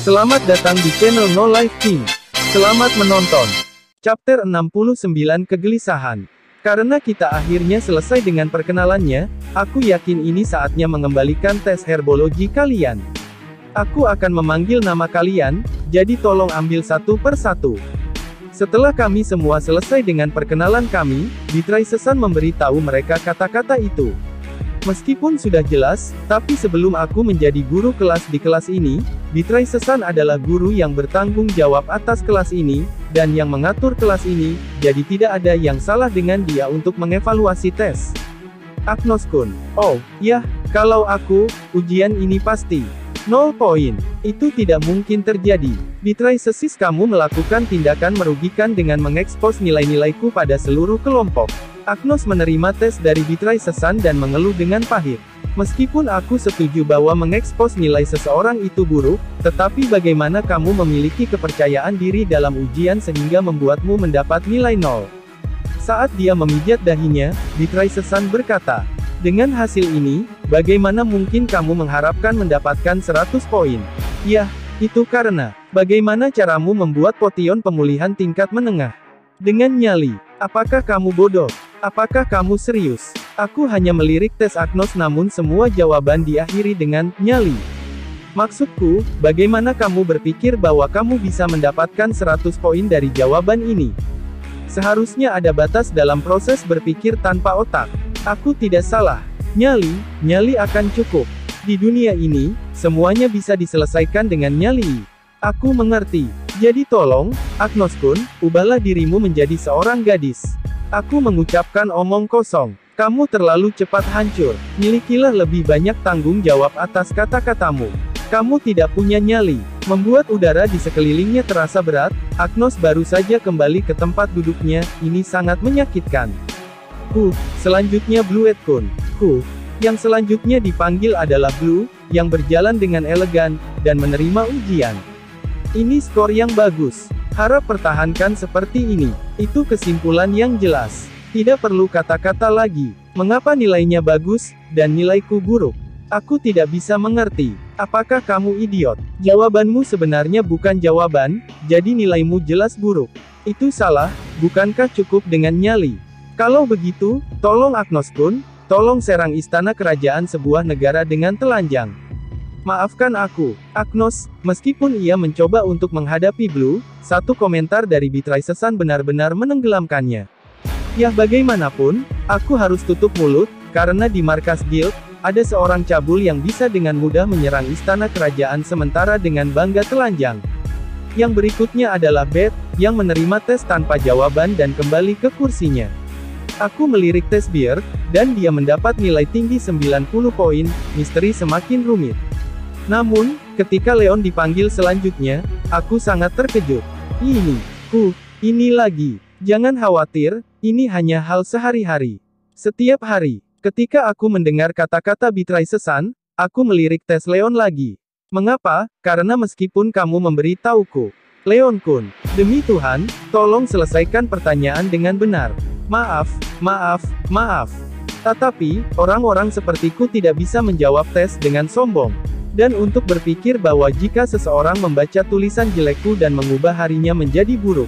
Selamat datang di channel No Life King. Selamat menonton. Chapter 69 Kegelisahan. Karena kita akhirnya selesai dengan perkenalannya, aku yakin ini saatnya mengembalikan tes herbologi kalian. Aku akan memanggil nama kalian, jadi tolong ambil satu per satu. Setelah kami semua selesai dengan perkenalan kami, Beatrice memberitahu mereka kata-kata itu. Meskipun sudah jelas, tapi sebelum aku menjadi guru kelas di kelas ini, Beatrice adalah guru yang bertanggung jawab atas kelas ini, dan yang mengatur kelas ini, jadi tidak ada yang salah dengan dia untuk mengevaluasi tes. Agnos-kun, oh, ya, kalau aku, ujian ini pasti 0 poin. Itu tidak mungkin terjadi. Beatrice, kamu melakukan tindakan merugikan dengan mengekspos nilai-nilaiku pada seluruh kelompok. Agnos menerima tes dari Beatrice dan mengeluh dengan pahit. Meskipun aku setuju bahwa mengekspos nilai seseorang itu buruk, tetapi bagaimana kamu memiliki kepercayaan diri dalam ujian sehingga membuatmu mendapat nilai 0? Saat dia memijat dahinya, Beatrice berkata, dengan hasil ini, bagaimana mungkin kamu mengharapkan mendapatkan 100 poin? Yah, itu karena, bagaimana caramu membuat potion pemulihan tingkat menengah? Dengan nyali, apakah kamu bodoh? Apakah kamu serius? Aku hanya melirik tes Agnos namun semua jawaban diakhiri dengan, nyali. Maksudku, bagaimana kamu berpikir bahwa kamu bisa mendapatkan 100 poin dari jawaban ini? Seharusnya ada batas dalam proses berpikir tanpa otak. Aku tidak salah. Nyali akan cukup. Di dunia ini, semuanya bisa diselesaikan dengan nyali. Aku mengerti. Jadi tolong, Agnos-kun, ubahlah dirimu menjadi seorang gadis. Aku mengucapkan omong kosong. Kamu terlalu cepat hancur. Milikilah lebih banyak tanggung jawab atas kata-katamu. Kamu tidak punya nyali. Membuat udara di sekelilingnya terasa berat, Agnos baru saja kembali ke tempat duduknya, ini sangat menyakitkan. Selanjutnya Bluet-kun. Yang selanjutnya dipanggil adalah Blue, yang berjalan dengan elegan, dan menerima ujian. Ini skor yang bagus. Harap pertahankan seperti ini. Itu kesimpulan yang jelas. Tidak perlu kata-kata lagi. Mengapa nilainya bagus, dan nilaiku buruk? Aku tidak bisa mengerti. Apakah kamu idiot? Jawabanmu sebenarnya bukan jawaban, jadi nilaimu jelas buruk. Itu salah, bukankah cukup dengan nyali? Kalau begitu, tolong Agnos-kun, tolong serang istana kerajaan sebuah negara dengan telanjang. Maafkan aku, Agnos, meskipun ia mencoba untuk menghadapi Blue, satu komentar dari Beatrice benar-benar menenggelamkannya. Ya bagaimanapun, aku harus tutup mulut, karena di markas guild, ada seorang cabul yang bisa dengan mudah menyerang istana kerajaan sementara dengan bangga telanjang. Yang berikutnya adalah Beth, yang menerima tes tanpa jawaban dan kembali ke kursinya. Aku melirik tes Beard, dan dia mendapat nilai tinggi 90 poin, misteri semakin rumit. Namun, ketika Leon dipanggil selanjutnya, aku sangat terkejut. Ini lagi. Jangan khawatir, ini hanya hal sehari-hari. Setiap hari, ketika aku mendengar kata-kata Beatrice, aku melirik tes Leon lagi. Mengapa? Karena meskipun kamu memberitahuku, Leon-kun, demi Tuhan, tolong selesaikan pertanyaan dengan benar. Maaf. Tetapi, orang-orang sepertiku tidak bisa menjawab tes dengan sombong. Dan untuk berpikir bahwa jika seseorang membaca tulisan jelekku dan mengubah harinya menjadi buruk.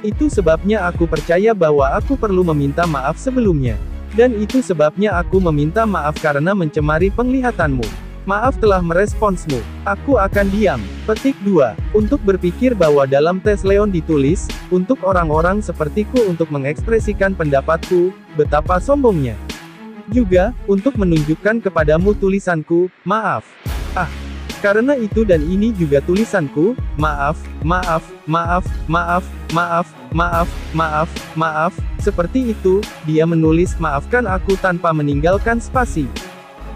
Itu sebabnya aku percaya bahwa aku perlu meminta maaf sebelumnya. Dan itu sebabnya aku meminta maaf karena mencemari penglihatanmu. Maaf telah meresponsmu. Aku akan diam. Petik 2. Untuk berpikir bahwa dalam tes Leon ditulis, untuk orang-orang sepertiku untuk mengekspresikan pendapatku, betapa sombongnya. Juga, untuk menunjukkan kepadamu tulisanku, maaf. Karena itu dan ini juga tulisanku, maaf, seperti itu, dia menulis maafkan aku tanpa meninggalkan spasi.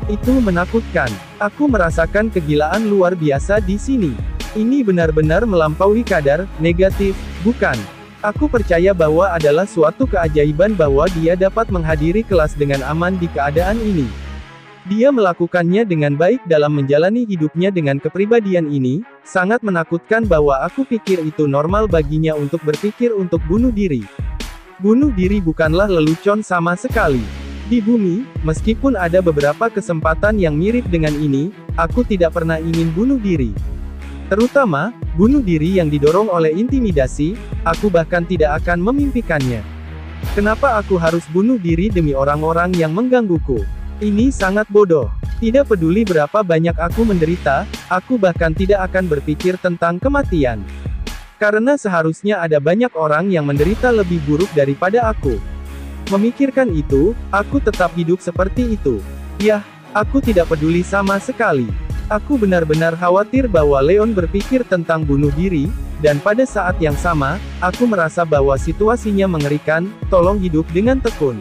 Itu menakutkan. Aku merasakan kegilaan luar biasa di sini. Ini benar-benar melampaui kadar, negatif, bukan? Aku percaya bahwa adalah suatu keajaiban bahwa dia dapat menghadiri kelas dengan aman di keadaan ini. Dia melakukannya dengan baik dalam menjalani hidupnya dengan kepribadian ini, sangat menakutkan bahwa aku pikir itu normal baginya untuk berpikir untuk bunuh diri. Bunuh diri bukanlah lelucon sama sekali. Di bumi, meskipun ada beberapa kesempatan yang mirip dengan ini, aku tidak pernah ingin bunuh diri. Terutama, bunuh diri yang didorong oleh intimidasi, aku bahkan tidak akan memimpikannya. Kenapa aku harus bunuh diri demi orang-orang yang menggangguku? Ini sangat bodoh. Tidak peduli berapa banyak aku menderita, aku bahkan tidak akan berpikir tentang kematian. Karena seharusnya ada banyak orang yang menderita lebih buruk daripada aku. Memikirkan itu, aku tetap hidup seperti itu. Yah, aku tidak peduli sama sekali. Aku benar-benar khawatir bahwa Leon berpikir tentang bunuh diri, dan pada saat yang sama, aku merasa bahwa situasinya mengerikan, tolong hidup dengan tekun.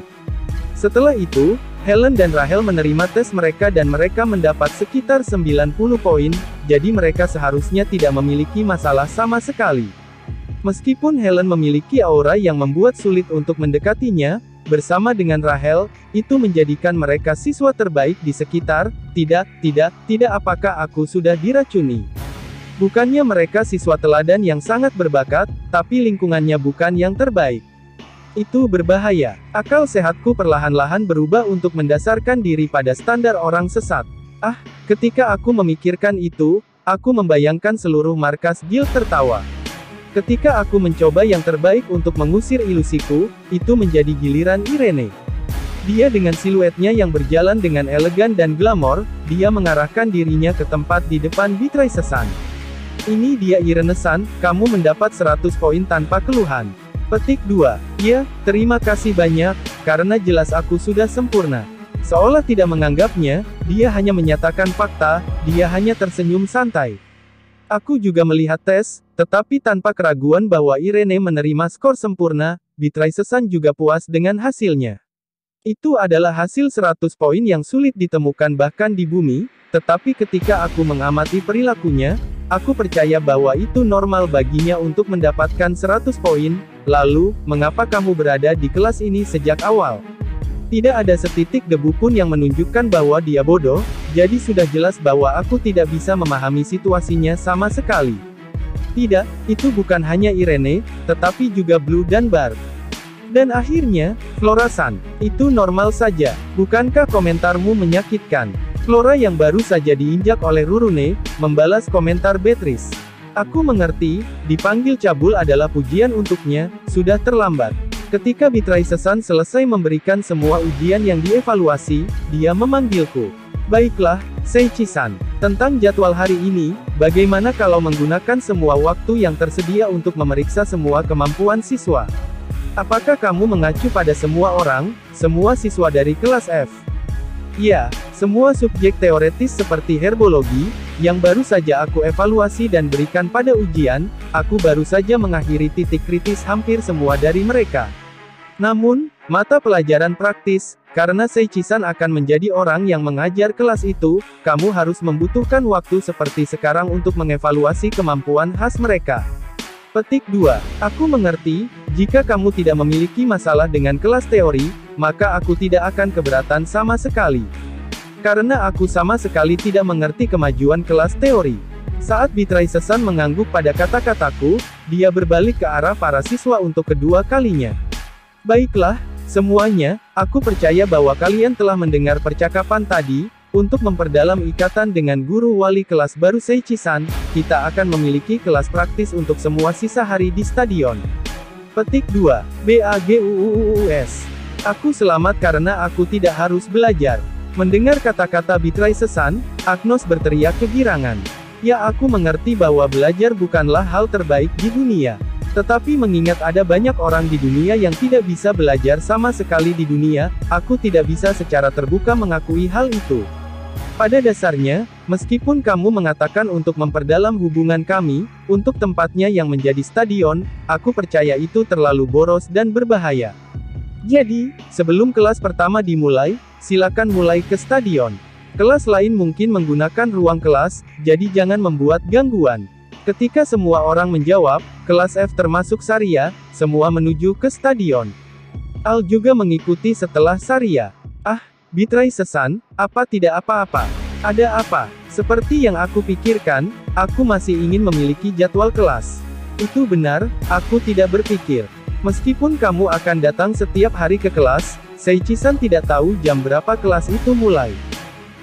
Setelah itu, Helen dan Rachel menerima tes mereka dan mereka mendapat sekitar 90 poin, jadi mereka seharusnya tidak memiliki masalah sama sekali. Meskipun Helen memiliki aura yang membuat sulit untuk mendekatinya, bersama dengan Rachel, itu menjadikan mereka siswa terbaik di sekitar. Tidak, apakah aku sudah diracuni? Bukannya mereka siswa teladan yang sangat berbakat, tapi lingkungannya bukan yang terbaik. Itu berbahaya. Akal sehatku perlahan-lahan berubah untuk mendasarkan diri pada standar orang sesat. Ketika aku memikirkan itu, aku membayangkan seluruh markas guild tertawa. Ketika aku mencoba yang terbaik untuk mengusir ilusiku, itu menjadi giliran Irene. Dia dengan siluetnya yang berjalan dengan elegan dan glamor, dia mengarahkan dirinya ke tempat di depan Beatrice Sun. Ini dia Irene-san, kamu mendapat 100 poin tanpa keluhan. Petik 2. Ya, terima kasih banyak, karena jelas aku sudah sempurna. Seolah tidak menganggapnya, dia hanya menyatakan fakta, dia hanya tersenyum santai. Aku juga melihat tes, tetapi tanpa keraguan bahwa Irene menerima skor sempurna, Beatrice Sun juga puas dengan hasilnya. Itu adalah hasil 100 poin yang sulit ditemukan bahkan di bumi, tetapi ketika aku mengamati perilakunya, aku percaya bahwa itu normal baginya untuk mendapatkan 100 poin. Lalu, mengapa kamu berada di kelas ini sejak awal? Tidak ada setitik debu pun yang menunjukkan bahwa dia bodoh, jadi sudah jelas bahwa aku tidak bisa memahami situasinya sama sekali. Tidak, itu bukan hanya Irene, tetapi juga Blue dan Bart. Dan akhirnya, Flora-san, itu normal saja, bukankah komentarmu menyakitkan? Flora yang baru saja diinjak oleh Rurune, membalas komentar Beatrice. Aku mengerti, dipanggil cabul adalah pujian untuknya, sudah terlambat. Ketika Beatrice Sun selesai memberikan semua ujian yang dievaluasi, dia memanggilku. Baiklah, Seichi-san, tentang jadwal hari ini, bagaimana kalau menggunakan semua waktu yang tersedia untuk memeriksa semua kemampuan siswa? Apakah kamu mengacu pada semua orang, semua siswa dari kelas F? Ya, semua subjek teoretis seperti herbologi, yang baru saja aku evaluasi dan berikan pada ujian, aku baru saja mengakhiri titik kritis hampir semua dari mereka. Namun, mata pelajaran praktis, karena Seichi-san akan menjadi orang yang mengajar kelas itu, kamu harus membutuhkan waktu seperti sekarang untuk mengevaluasi kemampuan khas mereka. Petik 2. Aku mengerti, jika kamu tidak memiliki masalah dengan kelas teori, maka aku tidak akan keberatan sama sekali. Karena aku sama sekali tidak mengerti kemajuan kelas teori. Saat Beatrice Sun mengangguk pada kata-kataku, dia berbalik ke arah para siswa untuk kedua kalinya. Baiklah, semuanya, aku percaya bahwa kalian telah mendengar percakapan tadi. Untuk memperdalam ikatan dengan guru wali kelas baru Seichi-san, kita akan memiliki kelas praktis untuk semua sisa hari di stadion. Petik 2. BAGUUUS. Aku selamat karena aku tidak harus belajar. Mendengar kata-kata Beatrice Sun, Agnos berteriak kegirangan. Ya, aku mengerti bahwa belajar bukanlah hal terbaik di dunia. Tetapi mengingat ada banyak orang di dunia yang tidak bisa belajar sama sekali di dunia, aku tidak bisa secara terbuka mengakui hal itu. Pada dasarnya, meskipun kamu mengatakan untuk memperdalam hubungan kami, untuk tempatnya yang menjadi stadion, aku percaya itu terlalu boros dan berbahaya. Jadi, sebelum kelas pertama dimulai, silakan mulai ke stadion. Kelas lain mungkin menggunakan ruang kelas, jadi jangan membuat gangguan. Ketika semua orang menjawab, kelas F termasuk Saria, semua menuju ke stadion. Al juga mengikuti setelah Saria. Beatrice Sun, apa tidak apa-apa? Ada apa? Seperti yang aku pikirkan, aku masih ingin memiliki jadwal kelas. Itu benar, aku tidak berpikir. Meskipun kamu akan datang setiap hari ke kelas, Seichi-san tidak tahu jam berapa kelas itu mulai.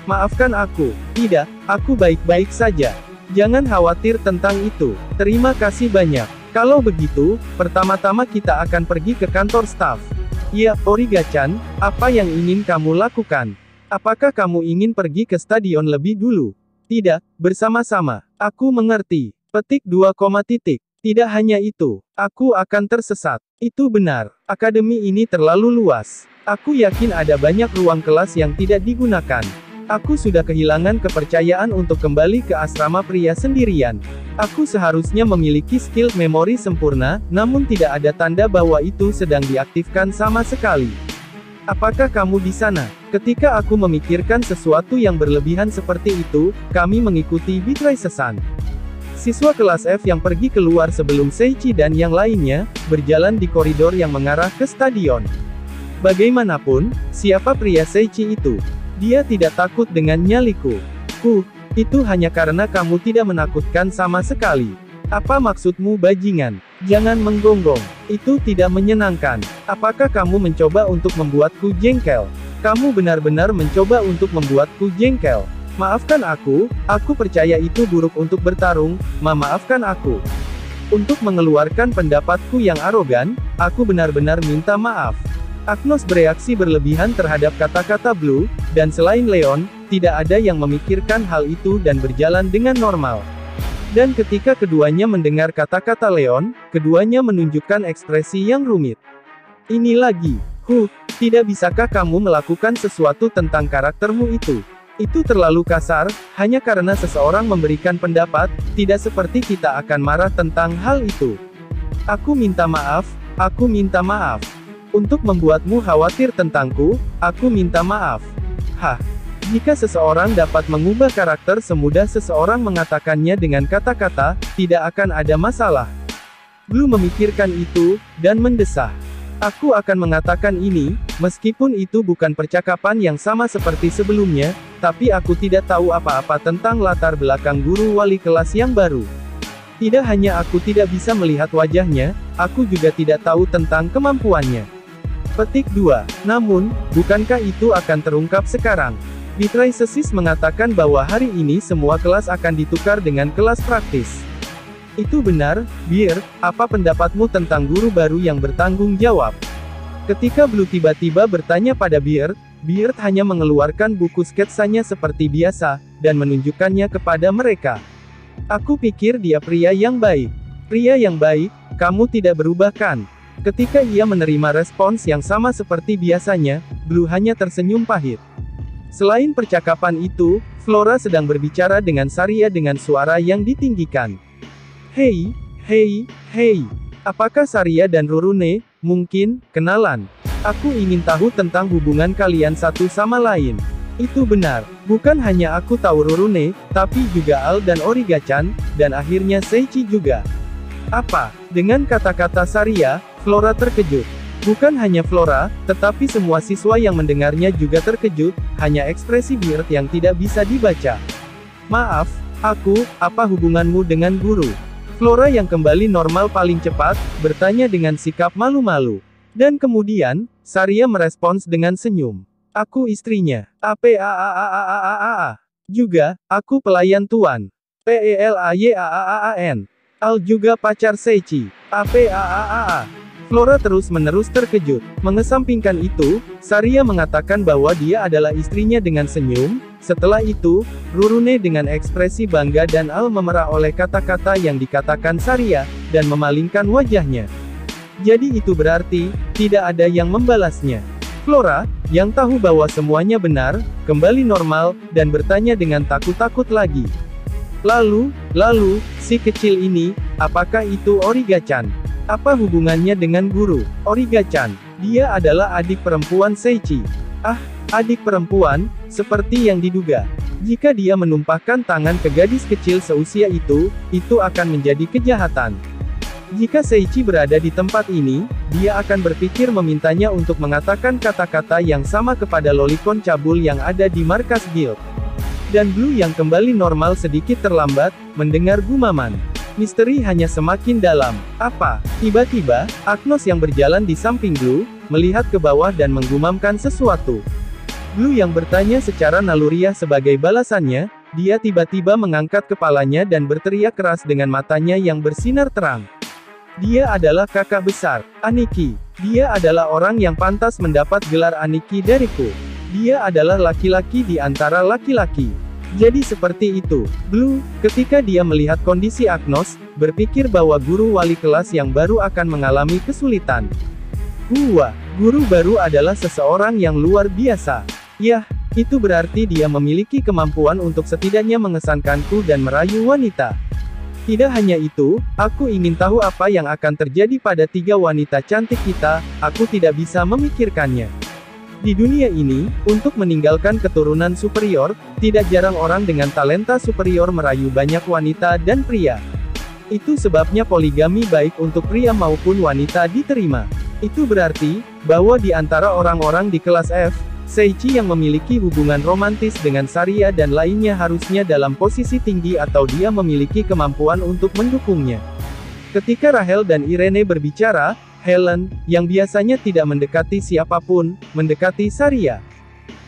Maafkan aku. Tidak, aku baik-baik saja. Jangan khawatir tentang itu. Terima kasih banyak. Kalau begitu, pertama-tama kita akan pergi ke kantor staf. Ya, Origa-chan, apa yang ingin kamu lakukan? Apakah kamu ingin pergi ke stadion lebih dulu? Tidak, bersama-sama. Aku mengerti. Petik 2, titik. Tidak hanya itu, aku akan tersesat. Itu benar, akademi ini terlalu luas. Aku yakin ada banyak ruang kelas yang tidak digunakan. Aku sudah kehilangan kepercayaan untuk kembali ke asrama pria sendirian. Aku seharusnya memiliki skill memori sempurna, namun tidak ada tanda bahwa itu sedang diaktifkan sama sekali. Apakah kamu di sana? Ketika aku memikirkan sesuatu yang berlebihan seperti itu, kami mengikuti Betray Sesan. Siswa kelas F yang pergi keluar sebelum Seiichi dan yang lainnya, berjalan di koridor yang mengarah ke stadion. Bagaimanapun, siapa pria Seiichi itu? Dia tidak takut dengan nyaliku. Itu hanya karena kamu tidak menakutkan sama sekali. Apa maksudmu bajingan? Jangan menggonggong. Itu tidak menyenangkan. Apakah kamu mencoba untuk membuatku jengkel? Kamu benar-benar mencoba untuk membuatku jengkel. Maafkan aku percaya itu buruk untuk bertarung, maafkan aku. Untuk mengeluarkan pendapatku yang arogan, aku benar-benar minta maaf. Agnos bereaksi berlebihan terhadap kata-kata Blue, dan selain Leon, tidak ada yang memikirkan hal itu dan berjalan dengan normal. Dan ketika keduanya mendengar kata-kata Leon, keduanya menunjukkan ekspresi yang rumit. Ini lagi. Tidak bisakah kamu melakukan sesuatu tentang karaktermu itu? Itu terlalu kasar, hanya karena seseorang memberikan pendapat, tidak seperti kita akan marah tentang hal itu. Aku minta maaf. Untuk membuatmu khawatir tentangku, aku minta maaf. Jika seseorang dapat mengubah karakter semudah seseorang mengatakannya dengan kata-kata, tidak akan ada masalah. Blue memikirkan itu, dan mendesah. Aku akan mengatakan ini, meskipun itu bukan percakapan yang sama seperti sebelumnya, tapi aku tidak tahu apa-apa tentang latar belakang guru wali kelas yang baru. Tidak hanya aku tidak bisa melihat wajahnya, aku juga tidak tahu tentang kemampuannya. Petik 2. Namun, bukankah itu akan terungkap sekarang? Betray Sesis mengatakan bahwa hari ini semua kelas akan ditukar dengan kelas praktis. Itu benar, Beard, apa pendapatmu tentang guru baru yang bertanggung jawab? Ketika Blue tiba-tiba bertanya pada Beard, Beard hanya mengeluarkan buku sketsanya seperti biasa, dan menunjukkannya kepada mereka. Aku pikir dia pria yang baik. Pria yang baik, kamu tidak berubah kan? Ketika ia menerima respons yang sama seperti biasanya, Blue hanya tersenyum pahit. Selain percakapan itu, Flora sedang berbicara dengan Saria dengan suara yang ditinggikan. Hei, apakah Saria dan Rurune, mungkin, kenalan? Aku ingin tahu tentang hubungan kalian satu sama lain. Itu benar, bukan hanya aku tahu Rurune, tapi juga Al dan Origa-chan, dan akhirnya Seiichi juga. Apa? Dengan kata-kata Saria, Flora terkejut. Bukan hanya Flora, tetapi semua siswa yang mendengarnya juga terkejut, hanya ekspresi Beard yang tidak bisa dibaca. Maaf, apa hubunganmu dengan guru? Flora yang kembali normal paling cepat, bertanya dengan sikap malu-malu. Dan kemudian, Saria merespons dengan senyum. Aku istrinya. Juga, aku pelayan tuan. PELAYAAAN. Al juga pacar Seiichi. Flora terus-menerus terkejut. Mengesampingkan itu, Saria mengatakan bahwa dia adalah istrinya dengan senyum. Setelah itu, Rurune dengan ekspresi bangga dan Al memerah oleh kata-kata yang dikatakan Saria, dan memalingkan wajahnya. Jadi itu berarti, tidak ada yang membalasnya. Flora, yang tahu bahwa semuanya benar, kembali normal, dan bertanya dengan takut-takut lagi. Lalu, si kecil ini, apakah itu Origa-chan? Apa hubungannya dengan guru? Origa-chan, dia adalah adik perempuan Seiichi. Adik perempuan, seperti yang diduga. Jika dia menumpahkan tangan ke gadis kecil seusia itu akan menjadi kejahatan. Jika Seiichi berada di tempat ini, dia akan berpikir memintanya untuk mengatakan kata-kata yang sama kepada lolicon cabul yang ada di markas guild. Dan Blue yang kembali normal sedikit terlambat, mendengar gumaman. Misteri hanya semakin dalam. Tiba-tiba, Agnos yang berjalan di samping Blue, melihat ke bawah dan menggumamkan sesuatu. Blue yang bertanya secara naluriah sebagai balasannya, Dia tiba-tiba mengangkat kepalanya dan berteriak keras dengan matanya yang bersinar terang. Dia adalah kakak besar, Aniki. Dia adalah orang yang pantas mendapat gelar Aniki dariku. Dia adalah laki-laki di antara laki-laki. Jadi seperti itu, Blue, ketika dia melihat kondisi Agnos, berpikir bahwa guru wali kelas yang baru akan mengalami kesulitan. Guru baru adalah seseorang yang luar biasa. Yah, itu berarti dia memiliki kemampuan untuk setidaknya mengesankanku dan merayu wanita. Tidak hanya itu, aku ingin tahu apa yang akan terjadi pada 3 wanita cantik kita, aku tidak bisa memikirkannya. Di dunia ini, untuk meninggalkan keturunan superior, tidak jarang orang dengan talenta superior merayu banyak wanita dan pria. Itu sebabnya poligami baik untuk pria maupun wanita diterima. Itu berarti, bahwa di antara orang-orang di kelas F, Seichi yang memiliki hubungan romantis dengan Saria dan lainnya harusnya dalam posisi tinggi atau dia memiliki kemampuan untuk mendukungnya. Ketika Rahel dan Irene berbicara, Helen, yang biasanya tidak mendekati siapapun, mendekati Saria.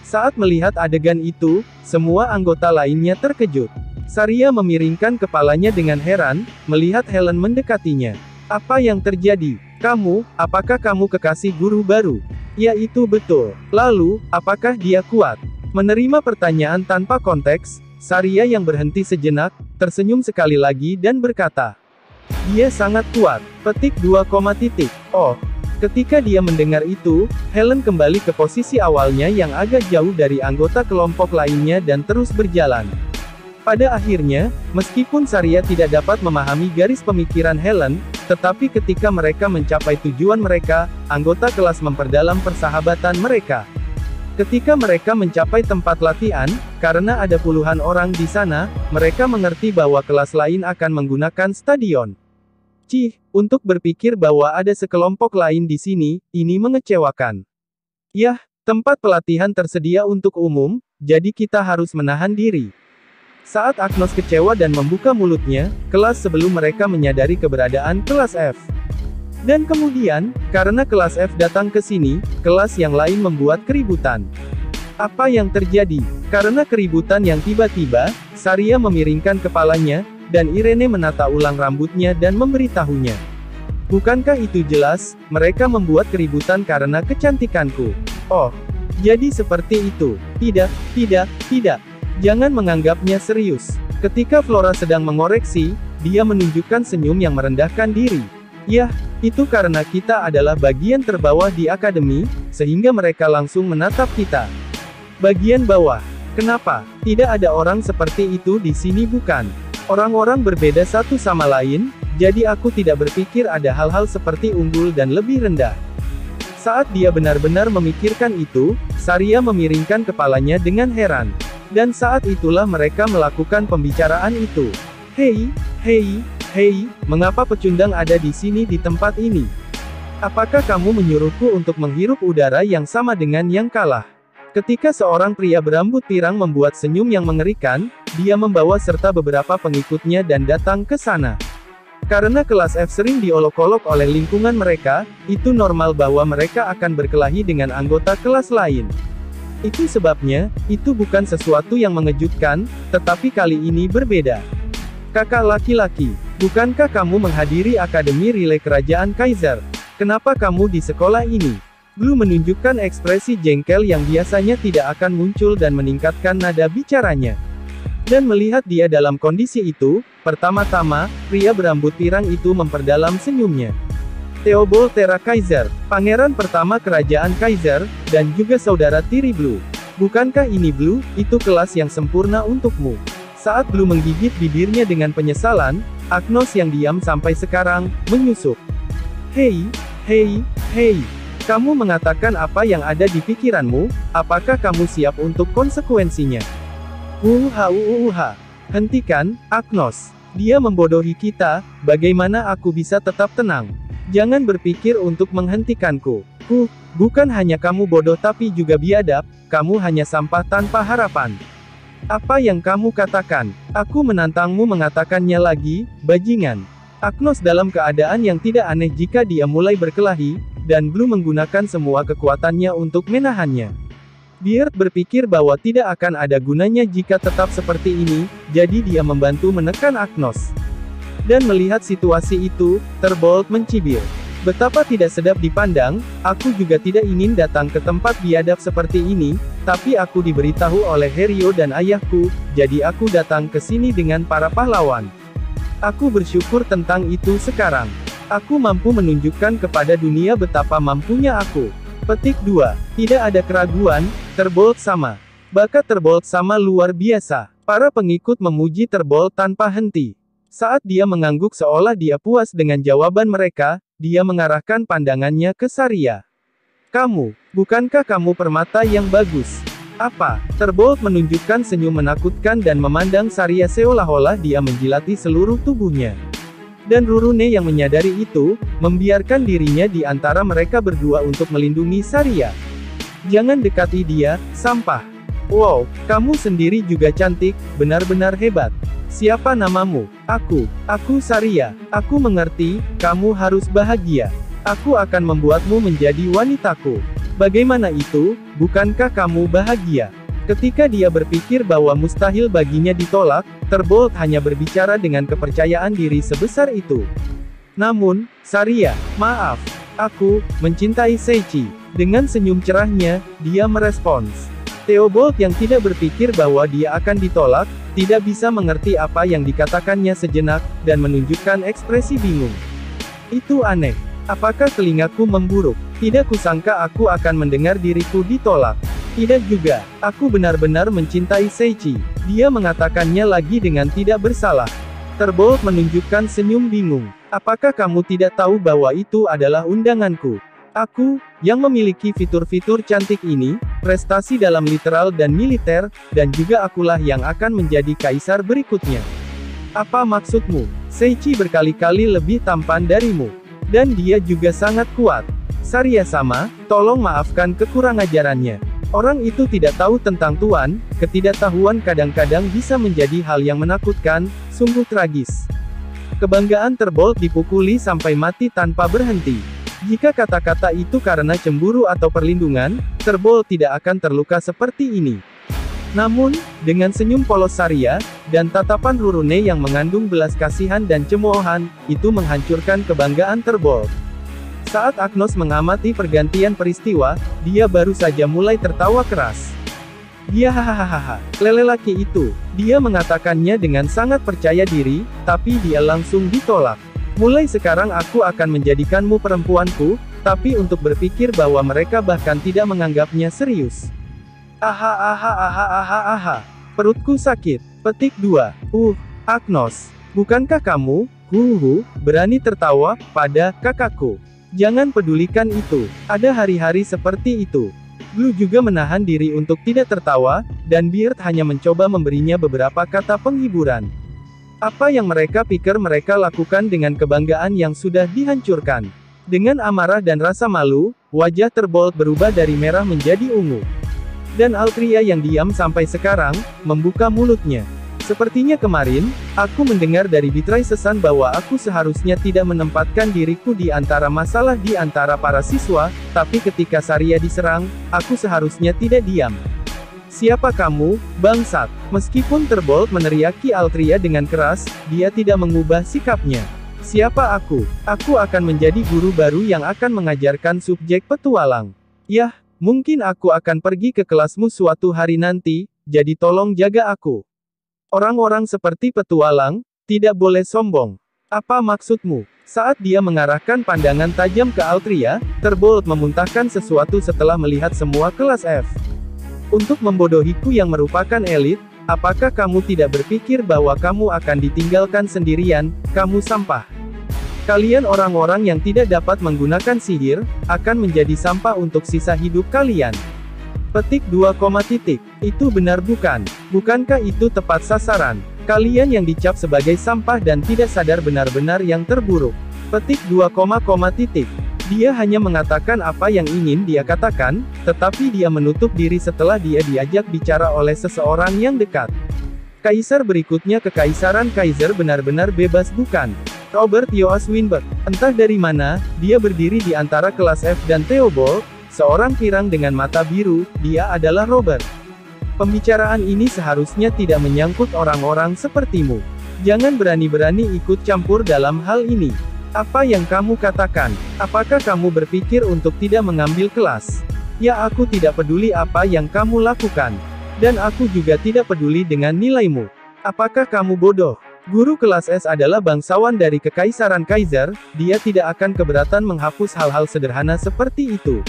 Saat melihat adegan itu, semua anggota lainnya terkejut. Saria memiringkan kepalanya dengan heran, melihat Helen mendekatinya. Apa yang terjadi? Apakah kamu kekasih guru baru? Ya itu betul. Lalu, apakah dia kuat? Menerima pertanyaan tanpa konteks, Saria yang berhenti sejenak, tersenyum sekali lagi dan berkata, dia sangat kuat. Petik 2, Oh. Ketika dia mendengar itu, Helen kembali ke posisi awalnya yang agak jauh dari anggota kelompok lainnya dan terus berjalan. Pada akhirnya, meskipun Saria tidak dapat memahami garis pemikiran Helen, tetapi ketika mereka mencapai tujuan mereka, anggota kelas memperdalam persahabatan mereka. Ketika mereka mencapai tempat latihan, karena ada puluhan orang di sana, mereka mengerti bahwa kelas lain akan menggunakan stadion. Untuk berpikir bahwa ada sekelompok lain di sini, ini mengecewakan. Yah, tempat pelatihan tersedia untuk umum, jadi kita harus menahan diri. Saat Agnos kecewa dan membuka mulutnya, kelas sebelum mereka menyadari keberadaan kelas F. Dan kemudian, karena kelas F datang ke sini, kelas yang lain membuat keributan. Apa yang terjadi? Karena keributan yang tiba-tiba, Saria memiringkan kepalanya, dan Irene menata ulang rambutnya dan memberitahunya. Bukankah itu jelas, mereka membuat keributan karena kecantikanku? Oh, jadi seperti itu. Tidak. Jangan menganggapnya serius. Ketika Flora sedang mengoreksi, dia menunjukkan senyum yang merendahkan diri. Yah, itu karena kita adalah bagian terbawah di akademi, sehingga mereka langsung menatap kita. Bagian bawah. Kenapa? Tidak ada orang seperti itu di sini bukan? Orang-orang berbeda satu sama lain, jadi aku tidak berpikir ada hal-hal seperti unggul dan lebih rendah. Saat dia benar-benar memikirkan itu, Saria memiringkan kepalanya dengan heran. Dan saat itulah mereka melakukan pembicaraan itu. Hei, mengapa pecundang ada di sini di tempat ini? Apakah kamu menyuruhku untuk menghirup udara yang sama dengan yang kalah? Ketika seorang pria berambut pirang membuat senyum yang mengerikan, dia membawa serta beberapa pengikutnya dan datang ke sana. Karena kelas F sering diolok-olok oleh lingkungan mereka, itu normal bahwa mereka akan berkelahi dengan anggota kelas lain. Itu sebabnya, itu bukan sesuatu yang mengejutkan, tetapi kali ini berbeda. Kakak laki-laki, bukankah kamu menghadiri Akademi Relay Kerajaan Kaiser? Kenapa kamu di sekolah ini? Blue menunjukkan ekspresi jengkel yang biasanya tidak akan muncul dan meningkatkan nada bicaranya. Dan melihat dia dalam kondisi itu, pertama-tama, pria berambut pirang itu memperdalam senyumnya. Theobald Terra Kaiser, pangeran pertama kerajaan Kaiser, dan juga saudara tiri Blue. Bukankah ini Blue, itu kelas yang sempurna untukmu? Saat Blue menggigit bibirnya dengan penyesalan, Agnos yang diam sampai sekarang, menyusup. Hei, kamu mengatakan apa yang ada di pikiranmu, apakah kamu siap untuk konsekuensinya? Hentikan, Agnos. Dia membodohi kita, bagaimana aku bisa tetap tenang? Jangan berpikir untuk menghentikanku. Bukan hanya kamu bodoh tapi juga biadab, kamu hanya sampah tanpa harapan. Apa yang kamu katakan? Aku menantangmu mengatakannya lagi, bajingan. Agnos dalam keadaan yang tidak aneh jika dia mulai berkelahi, dan Blue menggunakan semua kekuatannya untuk menahannya. Beard berpikir bahwa tidak akan ada gunanya jika tetap seperti ini, jadi dia membantu menekan Agnos. Dan melihat situasi itu, Terbolt mencibir. Betapa tidak sedap dipandang, aku juga tidak ingin datang ke tempat biadab seperti ini, tapi aku diberitahu oleh Herio dan ayahku, jadi aku datang ke sini dengan para pahlawan. Aku bersyukur tentang itu sekarang. Aku mampu menunjukkan kepada dunia betapa mampunya aku. Petik 2. Tidak ada keraguan, Terbolt sama. Bakat Terbolt sama luar biasa. Para pengikut memuji Terbolt tanpa henti. Saat dia mengangguk seolah dia puas dengan jawaban mereka, dia mengarahkan pandangannya ke Saria. Kamu, bukankah kamu permata yang bagus? Apa? Terbolt menunjukkan senyum menakutkan dan memandang Saria seolah-olah dia menjilati seluruh tubuhnya. Dan Rurune yang menyadari itu, membiarkan dirinya di antara mereka berdua untuk melindungi Saria. Jangan dekati dia, sampah. Wow, kamu sendiri juga cantik, benar-benar hebat. Siapa namamu? Aku Saria. Aku mengerti, kamu harus bahagia. Aku akan membuatmu menjadi wanitaku. Bagaimana itu, bukankah kamu bahagia? Ketika dia berpikir bahwa mustahil baginya ditolak, Terbolt hanya berbicara dengan kepercayaan diri sebesar itu. Namun, Saria, maaf. Aku mencintai Seichi. Dengan senyum cerahnya, dia merespons. Theobald yang tidak berpikir bahwa dia akan ditolak, tidak bisa mengerti apa yang dikatakannya sejenak, dan menunjukkan ekspresi bingung. Itu aneh. Apakah telingaku memburuk? Tidak kusangka aku akan mendengar diriku ditolak. Tidak juga, aku benar-benar mencintai Seichi. Dia mengatakannya lagi dengan tidak bersalah. Terbolt menunjukkan senyum bingung. Apakah kamu tidak tahu bahwa itu adalah undanganku? Aku, yang memiliki fitur-fitur cantik ini, prestasi dalam literal dan militer, dan juga akulah yang akan menjadi kaisar berikutnya. Apa maksudmu? Seichi berkali-kali lebih tampan darimu. Dan dia juga sangat kuat. Saria sama, tolong maafkan kekurangajarannya. Orang itu tidak tahu tentang Tuan, ketidaktahuan kadang-kadang bisa menjadi hal yang menakutkan, sungguh tragis. Kebanggaan Terbolt dipukuli sampai mati tanpa berhenti. Jika kata-kata itu karena cemburu atau perlindungan, Terbolt tidak akan terluka seperti ini. Namun, dengan senyum polos Saria, dan tatapan Rurune yang mengandung belas kasihan dan cemoohan, itu menghancurkan kebanggaan Terbolt. Saat Agnos mengamati pergantian peristiwa, dia baru saja mulai tertawa keras. Dia hahaha, lelaki itu. Dia mengatakannya dengan sangat percaya diri, tapi dia langsung ditolak. Mulai sekarang aku akan menjadikanmu perempuanku, tapi untuk berpikir bahwa mereka bahkan tidak menganggapnya serius. Aha, perutku sakit. Petik 2. Agnos, bukankah kamu, berani tertawa pada kakakku? Jangan pedulikan itu. Ada hari-hari seperti itu. Blue juga menahan diri untuk tidak tertawa, dan Beard hanya mencoba memberinya beberapa kata penghiburan. Apa yang mereka pikir mereka lakukan dengan kebanggaan yang sudah dihancurkan. Dengan amarah dan rasa malu, wajah Terbolt berubah dari merah menjadi ungu. Dan Altria yang diam sampai sekarang, membuka mulutnya. Sepertinya kemarin, aku mendengar dari Bitrai Sesan bahwa aku seharusnya tidak menempatkan diriku di antara masalah di antara para siswa, tapi ketika Saria diserang, aku seharusnya tidak diam. Siapa kamu, bangsat? Meskipun Terbolt meneriaki Altria dengan keras, dia tidak mengubah sikapnya. Siapa aku? Aku akan menjadi guru baru yang akan mengajarkan subjek petualang. Yah, mungkin aku akan pergi ke kelasmu suatu hari nanti, jadi tolong jaga aku. Orang-orang seperti petualang, tidak boleh sombong. Apa maksudmu? Saat dia mengarahkan pandangan tajam ke Altria, Terbolt memuntahkan sesuatu setelah melihat semua kelas F. Untuk membodohiku yang merupakan elit, apakah kamu tidak berpikir bahwa kamu akan ditinggalkan sendirian, kamu sampah? Kalian orang-orang yang tidak dapat menggunakan sihir, akan menjadi sampah untuk sisa hidup kalian. Petik 2, Itu benar bukan? Bukankah itu tepat sasaran? Kalian yang dicap sebagai sampah dan tidak sadar benar-benar yang terburuk. Petik 2, Dia hanya mengatakan apa yang ingin dia katakan, tetapi dia menutup diri setelah dia diajak bicara oleh seseorang yang dekat. Kaisar berikutnya kekaisaran Kaiser benar-benar bebas bukan? Robert Yoas Winberg. Entah dari mana, dia berdiri di antara kelas F dan Theobald, Seorang pirang dengan mata biru, dia adalah Robert. Pembicaraan ini seharusnya tidak menyangkut orang-orang sepertimu. Jangan berani-berani ikut campur dalam hal ini. Apa yang kamu katakan? Apakah kamu berpikir untuk tidak mengambil kelas? Ya, aku tidak peduli apa yang kamu lakukan. Dan aku juga tidak peduli dengan nilaimu. Apakah kamu bodoh? Guru kelas S adalah bangsawan dari Kekaisaran Kaiser, dia tidak akan keberatan menghapus hal-hal sederhana seperti itu.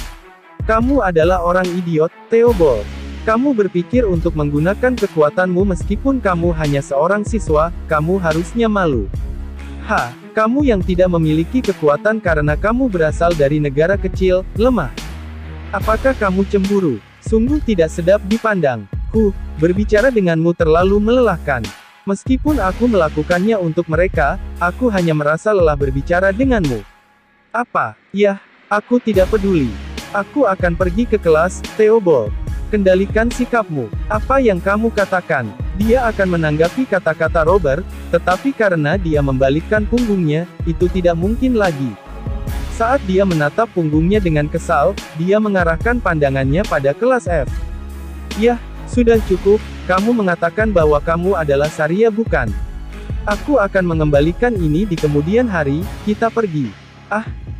Kamu adalah orang idiot, Theobald. Kamu berpikir untuk menggunakan kekuatanmu meskipun kamu hanya seorang siswa, kamu harusnya malu. Kamu yang tidak memiliki kekuatan karena kamu berasal dari negara kecil, lemah. Apakah kamu cemburu? Sungguh tidak sedap dipandang. Berbicara denganmu terlalu melelahkan. Meskipun aku melakukannya untuk mereka, aku hanya merasa lelah berbicara denganmu. Apa? Yah, aku tidak peduli. Aku akan pergi ke kelas, Theobald. Kendalikan sikapmu. Apa yang kamu katakan? Dia akan menanggapi kata-kata Robert, tetapi karena dia membalikkan punggungnya, itu tidak mungkin lagi. Saat dia menatap punggungnya dengan kesal, dia mengarahkan pandangannya pada kelas F. Yah, sudah cukup, kamu mengatakan bahwa kamu adalah Saria bukan? Aku akan mengembalikan ini di kemudian hari, kita pergi.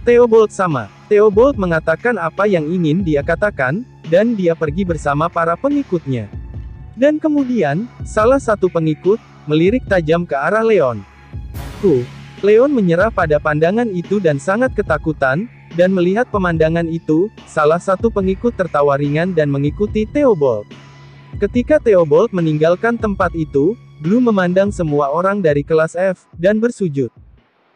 Theobald sama. Theobald mengatakan apa yang ingin dia katakan, dan dia pergi bersama para pengikutnya. Dan kemudian, salah satu pengikut, melirik tajam ke arah Leon. Leon menyerah pada pandangan itu dan sangat ketakutan, dan melihat pemandangan itu, salah satu pengikut tertawa ringan dan mengikuti Theobald. Ketika Theobald meninggalkan tempat itu, Blue memandang semua orang dari kelas F, dan bersujud.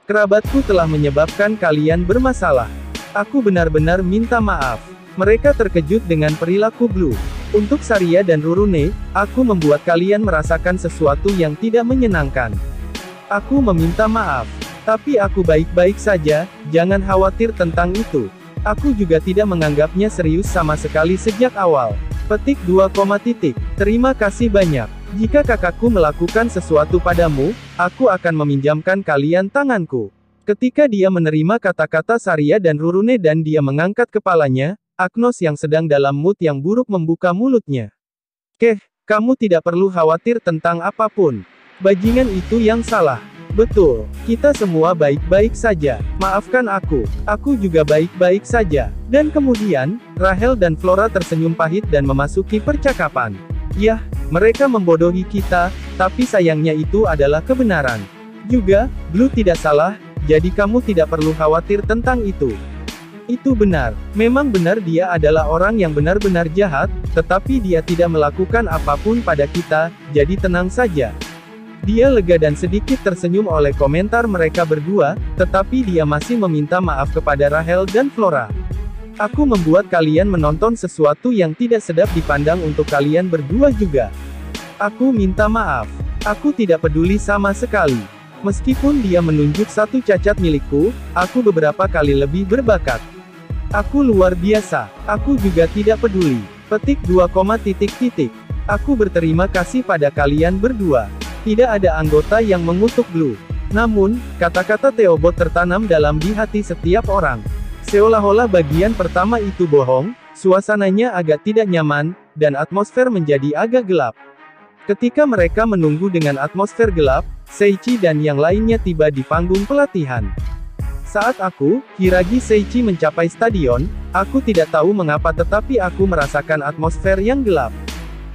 Kerabatku telah menyebabkan kalian bermasalah. Aku benar-benar minta maaf. Mereka terkejut dengan perilaku Blue. Untuk Saria dan Rurune, aku membuat kalian merasakan sesuatu yang tidak menyenangkan. Aku meminta maaf. Tapi aku baik-baik saja, jangan khawatir tentang itu. Aku juga tidak menganggapnya serius sama sekali sejak awal. Petik 2, Terima kasih banyak. Jika kakakku melakukan sesuatu padamu, aku akan meminjamkan kalian tanganku. Ketika dia menerima kata-kata Saria dan Rurune dan dia mengangkat kepalanya, Agnos yang sedang dalam mood yang buruk membuka mulutnya. Kamu tidak perlu khawatir tentang apapun. Bajingan itu yang salah. Betul, kita semua baik-baik saja. Maafkan aku juga baik-baik saja. Dan kemudian, Rachel dan Flora tersenyum pahit dan memasuki percakapan. Yah, mereka membodohi kita, tapi sayangnya itu adalah kebenaran. Juga, Blue tidak salah, jadi kamu tidak perlu khawatir tentang itu. Itu benar. Memang benar dia adalah orang yang benar-benar jahat, tetapi dia tidak melakukan apapun pada kita, jadi tenang saja. Dia lega dan sedikit tersenyum oleh komentar mereka berdua, tetapi dia masih meminta maaf kepada Rachel dan Flora. Aku membuat kalian menonton sesuatu yang tidak sedap dipandang untuk kalian berdua juga. Aku minta maaf. Aku tidak peduli sama sekali. Meskipun dia menunjuk satu cacat milikku, aku beberapa kali lebih berbakat. Aku luar biasa. Aku juga tidak peduli. Petik 2, Aku berterima kasih pada kalian berdua. Tidak ada anggota yang mengutuk Blue. Namun, kata-kata Theobald tertanam dalam di hati setiap orang. Seolah-olah bagian pertama itu bohong, suasananya agak tidak nyaman, dan atmosfer menjadi agak gelap. Ketika mereka menunggu dengan atmosfer gelap, Seiichi dan yang lainnya tiba di panggung pelatihan. Saat Hiragi Seiichi mencapai stadion, aku tidak tahu mengapa tetapi aku merasakan atmosfer yang gelap.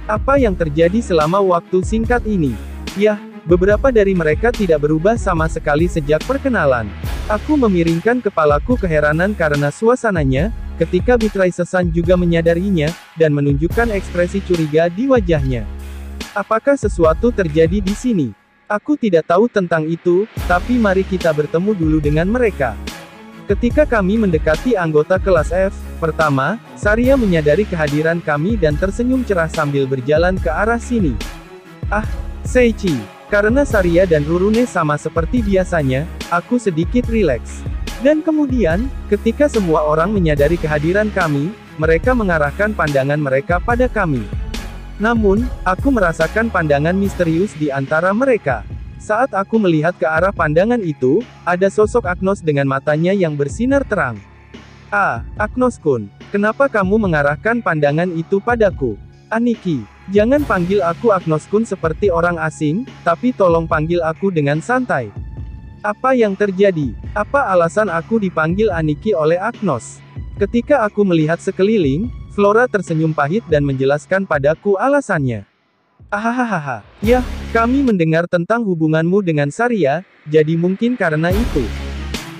Apa yang terjadi selama waktu singkat ini? Yah, beberapa dari mereka tidak berubah sama sekali sejak perkenalan. Aku memiringkan kepalaku keheranan karena suasananya, ketika Bitrai Sesan juga menyadarinya, dan menunjukkan ekspresi curiga di wajahnya. Apakah sesuatu terjadi di sini? Aku tidak tahu tentang itu, tapi mari kita bertemu dulu dengan mereka. Ketika kami mendekati anggota kelas F, pertama, Saria menyadari kehadiran kami dan tersenyum cerah sambil berjalan ke arah sini. Seiichi. Karena Saria dan Rurune sama seperti biasanya, aku sedikit rileks. Dan kemudian, ketika semua orang menyadari kehadiran kami, mereka mengarahkan pandangan mereka pada kami. Namun, aku merasakan pandangan misterius di antara mereka. Saat aku melihat ke arah pandangan itu, ada sosok Agnos dengan matanya yang bersinar terang. Agnos-kun, Kenapa kamu mengarahkan pandangan itu padaku? Aniki, jangan panggil aku Agnos-kun seperti orang asing, tapi tolong panggil aku dengan santai. Apa yang terjadi? Apa alasan aku dipanggil Aniki oleh Agnos? Ketika aku melihat sekeliling, Flora tersenyum pahit dan menjelaskan padaku alasannya. Ahahaha, ya, kami mendengar tentang hubunganmu dengan Saria, jadi mungkin karena itu.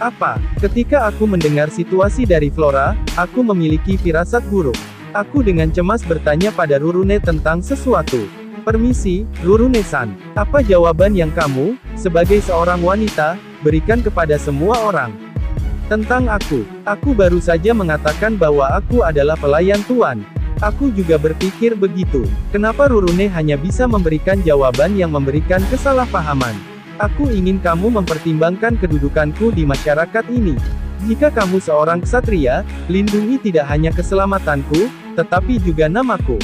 Apa? Ketika aku mendengar situasi dari Flora, aku memiliki firasat buruk. Aku dengan cemas bertanya pada Rurune tentang sesuatu. Permisi, Rurune-san, apa jawaban yang kamu, sebagai seorang wanita, berikan kepada semua orang? Tentang aku baru saja mengatakan bahwa aku adalah pelayan tuan. Aku juga berpikir begitu. Kenapa Rurune hanya bisa memberikan jawaban yang memberikan kesalahpahaman? Aku ingin kamu mempertimbangkan kedudukanku di masyarakat ini. Jika kamu seorang ksatria, lindungi tidak hanya keselamatanku, tetapi juga namaku.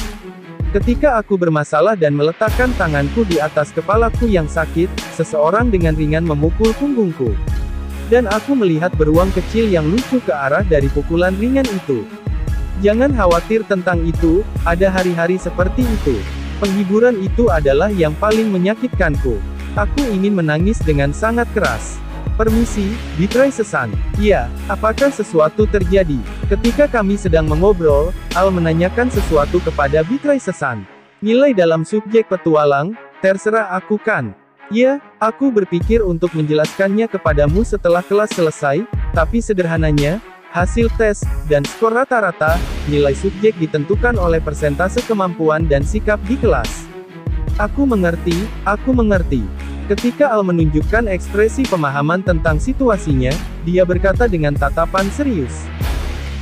Ketika aku bermasalah dan meletakkan tanganku di atas kepalaku yang sakit, seseorang dengan ringan memukul punggungku. Dan aku melihat beruang kecil yang lucu ke arah dari pukulan ringan itu. Jangan khawatir tentang itu, ada hari-hari seperti itu. Penghiburan itu adalah yang paling menyakitkanku. Aku ingin menangis dengan sangat keras. Permisi, Beatrice-san. Iya, apakah sesuatu terjadi? Ketika kami sedang mengobrol, Al menanyakan sesuatu kepada Beatrice-san. Nilai dalam subjek petualang, terserah aku kan? Ya, aku berpikir untuk menjelaskannya kepadamu setelah kelas selesai, tapi sederhananya, hasil tes, dan skor rata-rata, nilai subjek ditentukan oleh persentase kemampuan dan sikap di kelas. Aku mengerti. Ketika Al menunjukkan ekspresi pemahaman tentang situasinya, dia berkata dengan tatapan serius.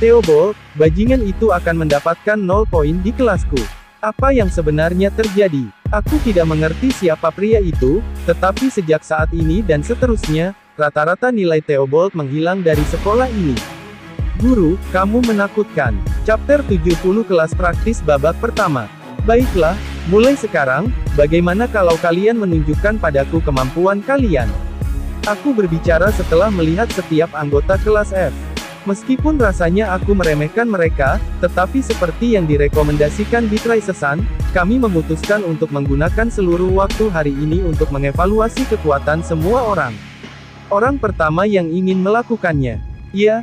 Theobald, bajingan itu akan mendapatkan 0 poin di kelasku. Apa yang sebenarnya terjadi? Aku tidak mengerti siapa pria itu, tetapi sejak saat ini dan seterusnya, rata-rata nilai Theobald menghilang dari sekolah ini. Guru, kamu menakutkan. Chapter 70 kelas praktis babak pertama. Baiklah, mulai sekarang, bagaimana kalau kalian menunjukkan padaku kemampuan kalian? Aku berbicara setelah melihat setiap anggota kelas F. Meskipun rasanya aku meremehkan mereka, tetapi seperti yang direkomendasikan Beatrice-san, kami memutuskan untuk menggunakan seluruh waktu hari ini untuk mengevaluasi kekuatan semua orang. Orang pertama yang ingin melakukannya. Ya.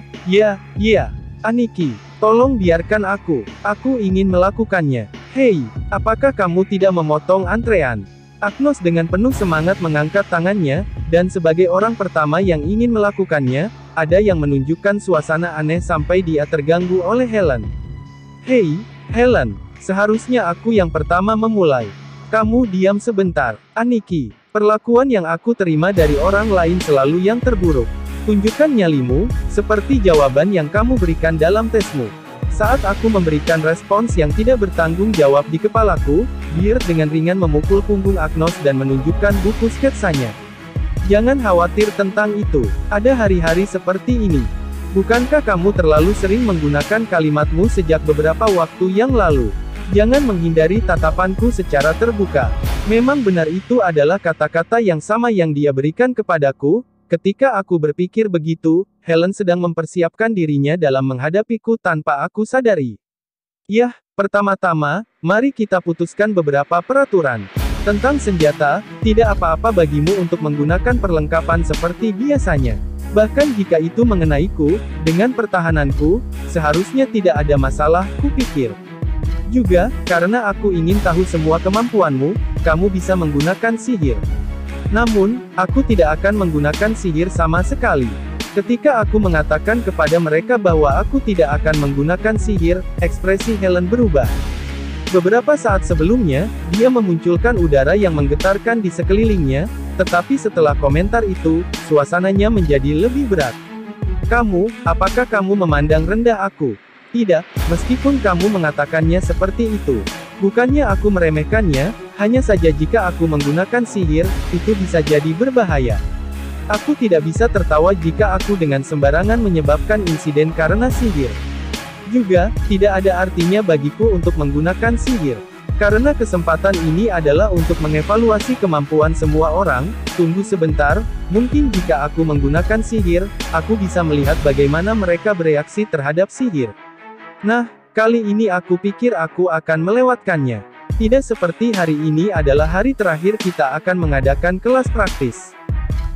Aniki, tolong biarkan aku. Aku ingin melakukannya. Hei, apakah kamu tidak memotong antrean? Agnos dengan penuh semangat mengangkat tangannya, dan sebagai orang pertama yang ingin melakukannya, ada yang menunjukkan suasana aneh sampai dia terganggu oleh Helen. Hei, Helen, seharusnya aku yang pertama memulai. Kamu diam sebentar. Aniki, perlakuan yang aku terima dari orang lain selalu yang terburuk. Tunjukkan nyalimu, seperti jawaban yang kamu berikan dalam tesmu. Saat aku memberikan respons yang tidak bertanggung jawab di kepalaku, Beard dengan ringan memukul punggung Agnos dan menunjukkan buku sketsanya. Jangan khawatir tentang itu. Ada hari-hari seperti ini. Bukankah kamu terlalu sering menggunakan kalimatmu sejak beberapa waktu yang lalu? Jangan menghindari tatapanku secara terbuka. Memang benar itu adalah kata-kata yang sama yang dia berikan kepadaku. Ketika aku berpikir begitu, Helen sedang mempersiapkan dirinya dalam menghadapiku tanpa aku sadari. Yah, pertama-tama, mari kita putuskan beberapa peraturan. Tentang senjata, tidak apa-apa bagimu untuk menggunakan perlengkapan seperti biasanya. Bahkan jika itu mengenaiku, dengan pertahananku, seharusnya tidak ada masalah, kupikir. Juga, karena aku ingin tahu semua kemampuanmu, kamu bisa menggunakan sihir. Namun, aku tidak akan menggunakan sihir sama sekali. Ketika aku mengatakan kepada mereka bahwa aku tidak akan menggunakan sihir, ekspresi Helen berubah. Beberapa saat sebelumnya, dia memunculkan udara yang menggetarkan di sekelilingnya, tetapi setelah komentar itu, suasananya menjadi lebih berat. Apakah kamu memandang rendah aku? Tidak, meskipun kamu mengatakannya seperti itu. Bukannya aku meremehkannya, hanya saja jika aku menggunakan sihir, itu bisa jadi berbahaya. Aku tidak bisa tertawa jika aku dengan sembarangan menyebabkan insiden karena sihir. Juga, tidak ada artinya bagiku untuk menggunakan sihir. Karena kesempatan ini adalah untuk mengevaluasi kemampuan semua orang, tunggu sebentar, mungkin jika aku menggunakan sihir, aku bisa melihat bagaimana mereka bereaksi terhadap sihir. Nah, kali ini aku pikir aku akan melewatkannya. Tidak seperti hari ini adalah hari terakhir kita akan mengadakan kelas praktis.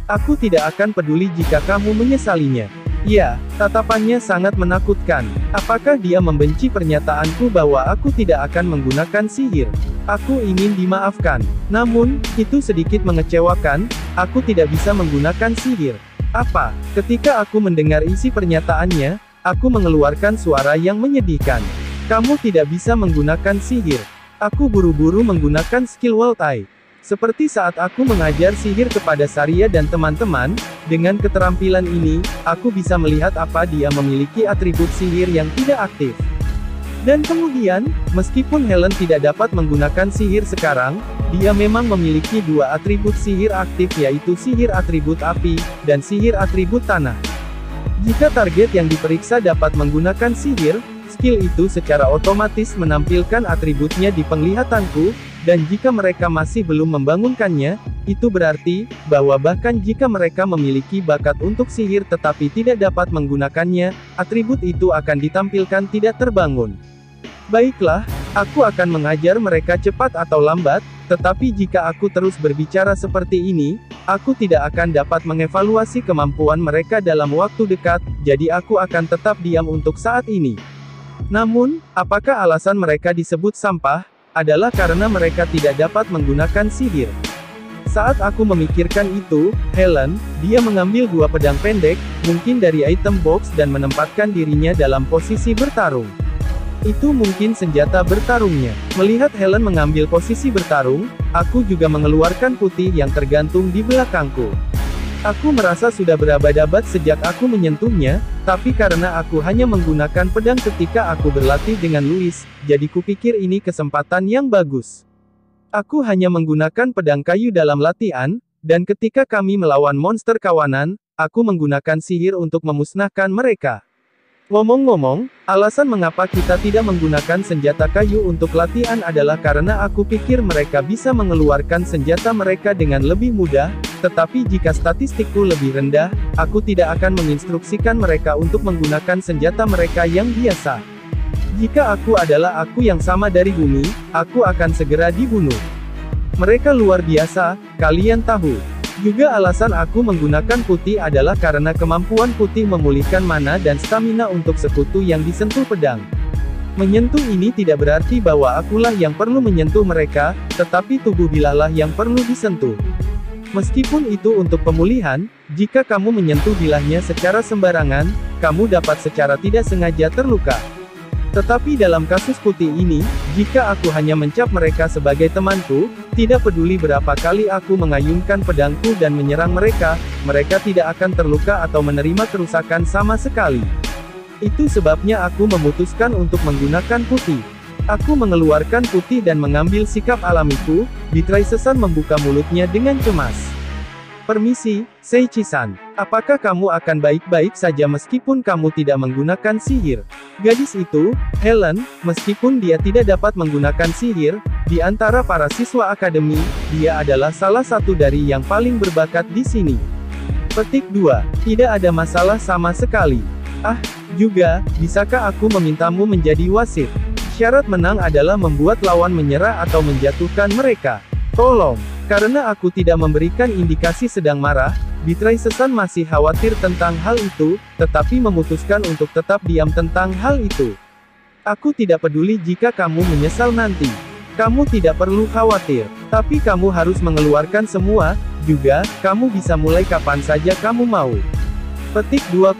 Aku tidak akan peduli jika kamu menyesalinya. Ya, tatapannya sangat menakutkan. Apakah dia membenci pernyataanku bahwa aku tidak akan menggunakan sihir? Aku ingin dimaafkan. Namun, itu sedikit mengecewakan, aku tidak bisa menggunakan sihir. Apa? Ketika aku mendengar isi pernyataannya, aku mengeluarkan suara yang menyedihkan. Kamu tidak bisa menggunakan sihir. Aku buru-buru menggunakan skill Wild Eye. Seperti saat aku mengajar sihir kepada Saria dan teman-teman, dengan keterampilan ini, aku bisa melihat apa dia memiliki atribut sihir yang tidak aktif. Dan kemudian, meskipun Helen tidak dapat menggunakan sihir sekarang, dia memang memiliki dua atribut sihir aktif yaitu sihir atribut api, dan sihir atribut tanah. Jika target yang diperiksa dapat menggunakan sihir, skill itu secara otomatis menampilkan atributnya di penglihatanku, dan jika mereka masih belum membangunkannya, itu berarti, bahwa bahkan jika mereka memiliki bakat untuk sihir tetapi tidak dapat menggunakannya, atribut itu akan ditampilkan tidak terbangun. Baiklah, aku akan mengajar mereka cepat atau lambat, tetapi jika aku terus berbicara seperti ini, aku tidak akan dapat mengevaluasi kemampuan mereka dalam waktu dekat, jadi aku akan tetap diam untuk saat ini. Namun, apakah alasan mereka disebut sampah? Adalah karena mereka tidak dapat menggunakan sihir. Saat aku memikirkan itu, Helen, dia mengambil dua pedang pendek, mungkin dari item box dan menempatkan dirinya dalam posisi bertarung. Itu mungkin senjata bertarungnya. Melihat Helen mengambil posisi bertarung, aku juga mengeluarkan putih yang tergantung di belakangku. Aku merasa sudah berabad-abad sejak aku menyentuhnya, tapi karena aku hanya menggunakan pedang ketika aku berlatih dengan Louis, jadi kupikir ini kesempatan yang bagus. Aku hanya menggunakan pedang kayu dalam latihan, dan ketika kami melawan monster kawanan, aku menggunakan sihir untuk memusnahkan mereka. Ngomong-ngomong, alasan mengapa kita tidak menggunakan senjata kayu untuk latihan adalah karena aku pikir mereka bisa mengeluarkan senjata mereka dengan lebih mudah, tetapi jika statistikku lebih rendah, aku tidak akan menginstruksikan mereka untuk menggunakan senjata mereka yang biasa. Jika aku adalah aku yang sama dari bumi, aku akan segera dibunuh. Mereka luar biasa, kalian tahu. Juga alasan aku menggunakan putih adalah karena kemampuan putih memulihkan mana dan stamina untuk sekutu yang disentuh pedang. Menyentuh ini tidak berarti bahwa akulah yang perlu menyentuh mereka, tetapi tubuh bilahlah yang perlu disentuh. Meskipun itu untuk pemulihan, jika kamu menyentuh bilahnya secara sembarangan, kamu dapat secara tidak sengaja terluka. Tetapi dalam kasus putih ini, jika aku hanya mencap mereka sebagai temanku, tidak peduli berapa kali aku mengayunkan pedangku dan menyerang mereka, mereka tidak akan terluka atau menerima kerusakan sama sekali. Itu sebabnya aku memutuskan untuk menggunakan putih. Aku mengeluarkan putih dan mengambil sikap alamiku, Beatrice-san membuka mulutnya dengan cemas. Permisi, Seiichi-san. Apakah kamu akan baik-baik saja meskipun kamu tidak menggunakan sihir? Gadis itu, Helen, meskipun dia tidak dapat menggunakan sihir, di antara para siswa akademi, dia adalah salah satu dari yang paling berbakat di sini. Petik 2. Tidak ada masalah sama sekali. Juga, bisakah aku memintamu menjadi wasit? Syarat menang adalah membuat lawan menyerah atau menjatuhkan mereka. Tolong. Karena aku tidak memberikan indikasi sedang marah, Beatrice-san masih khawatir tentang hal itu, tetapi memutuskan untuk tetap diam tentang hal itu. Aku tidak peduli jika kamu menyesal nanti. Kamu tidak perlu khawatir. Tapi kamu harus mengeluarkan semua, juga, kamu bisa mulai kapan saja kamu mau. Petik 2,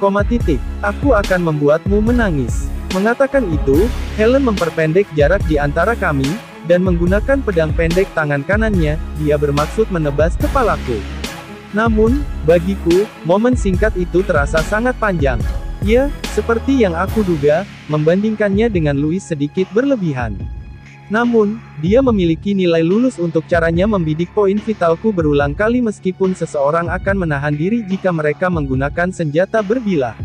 Aku akan membuatmu menangis. Mengatakan itu, Helen memperpendek jarak di antara kami, dan menggunakan pedang pendek tangan kanannya, dia bermaksud menebas kepalaku. Namun, bagiku, momen singkat itu terasa sangat panjang. Ya, seperti yang aku duga, membandingkannya dengan Louis sedikit berlebihan. Namun, dia memiliki nilai lulus untuk caranya membidik poin vitalku berulang kali meskipun seseorang akan menahan diri jika mereka menggunakan senjata berbilah.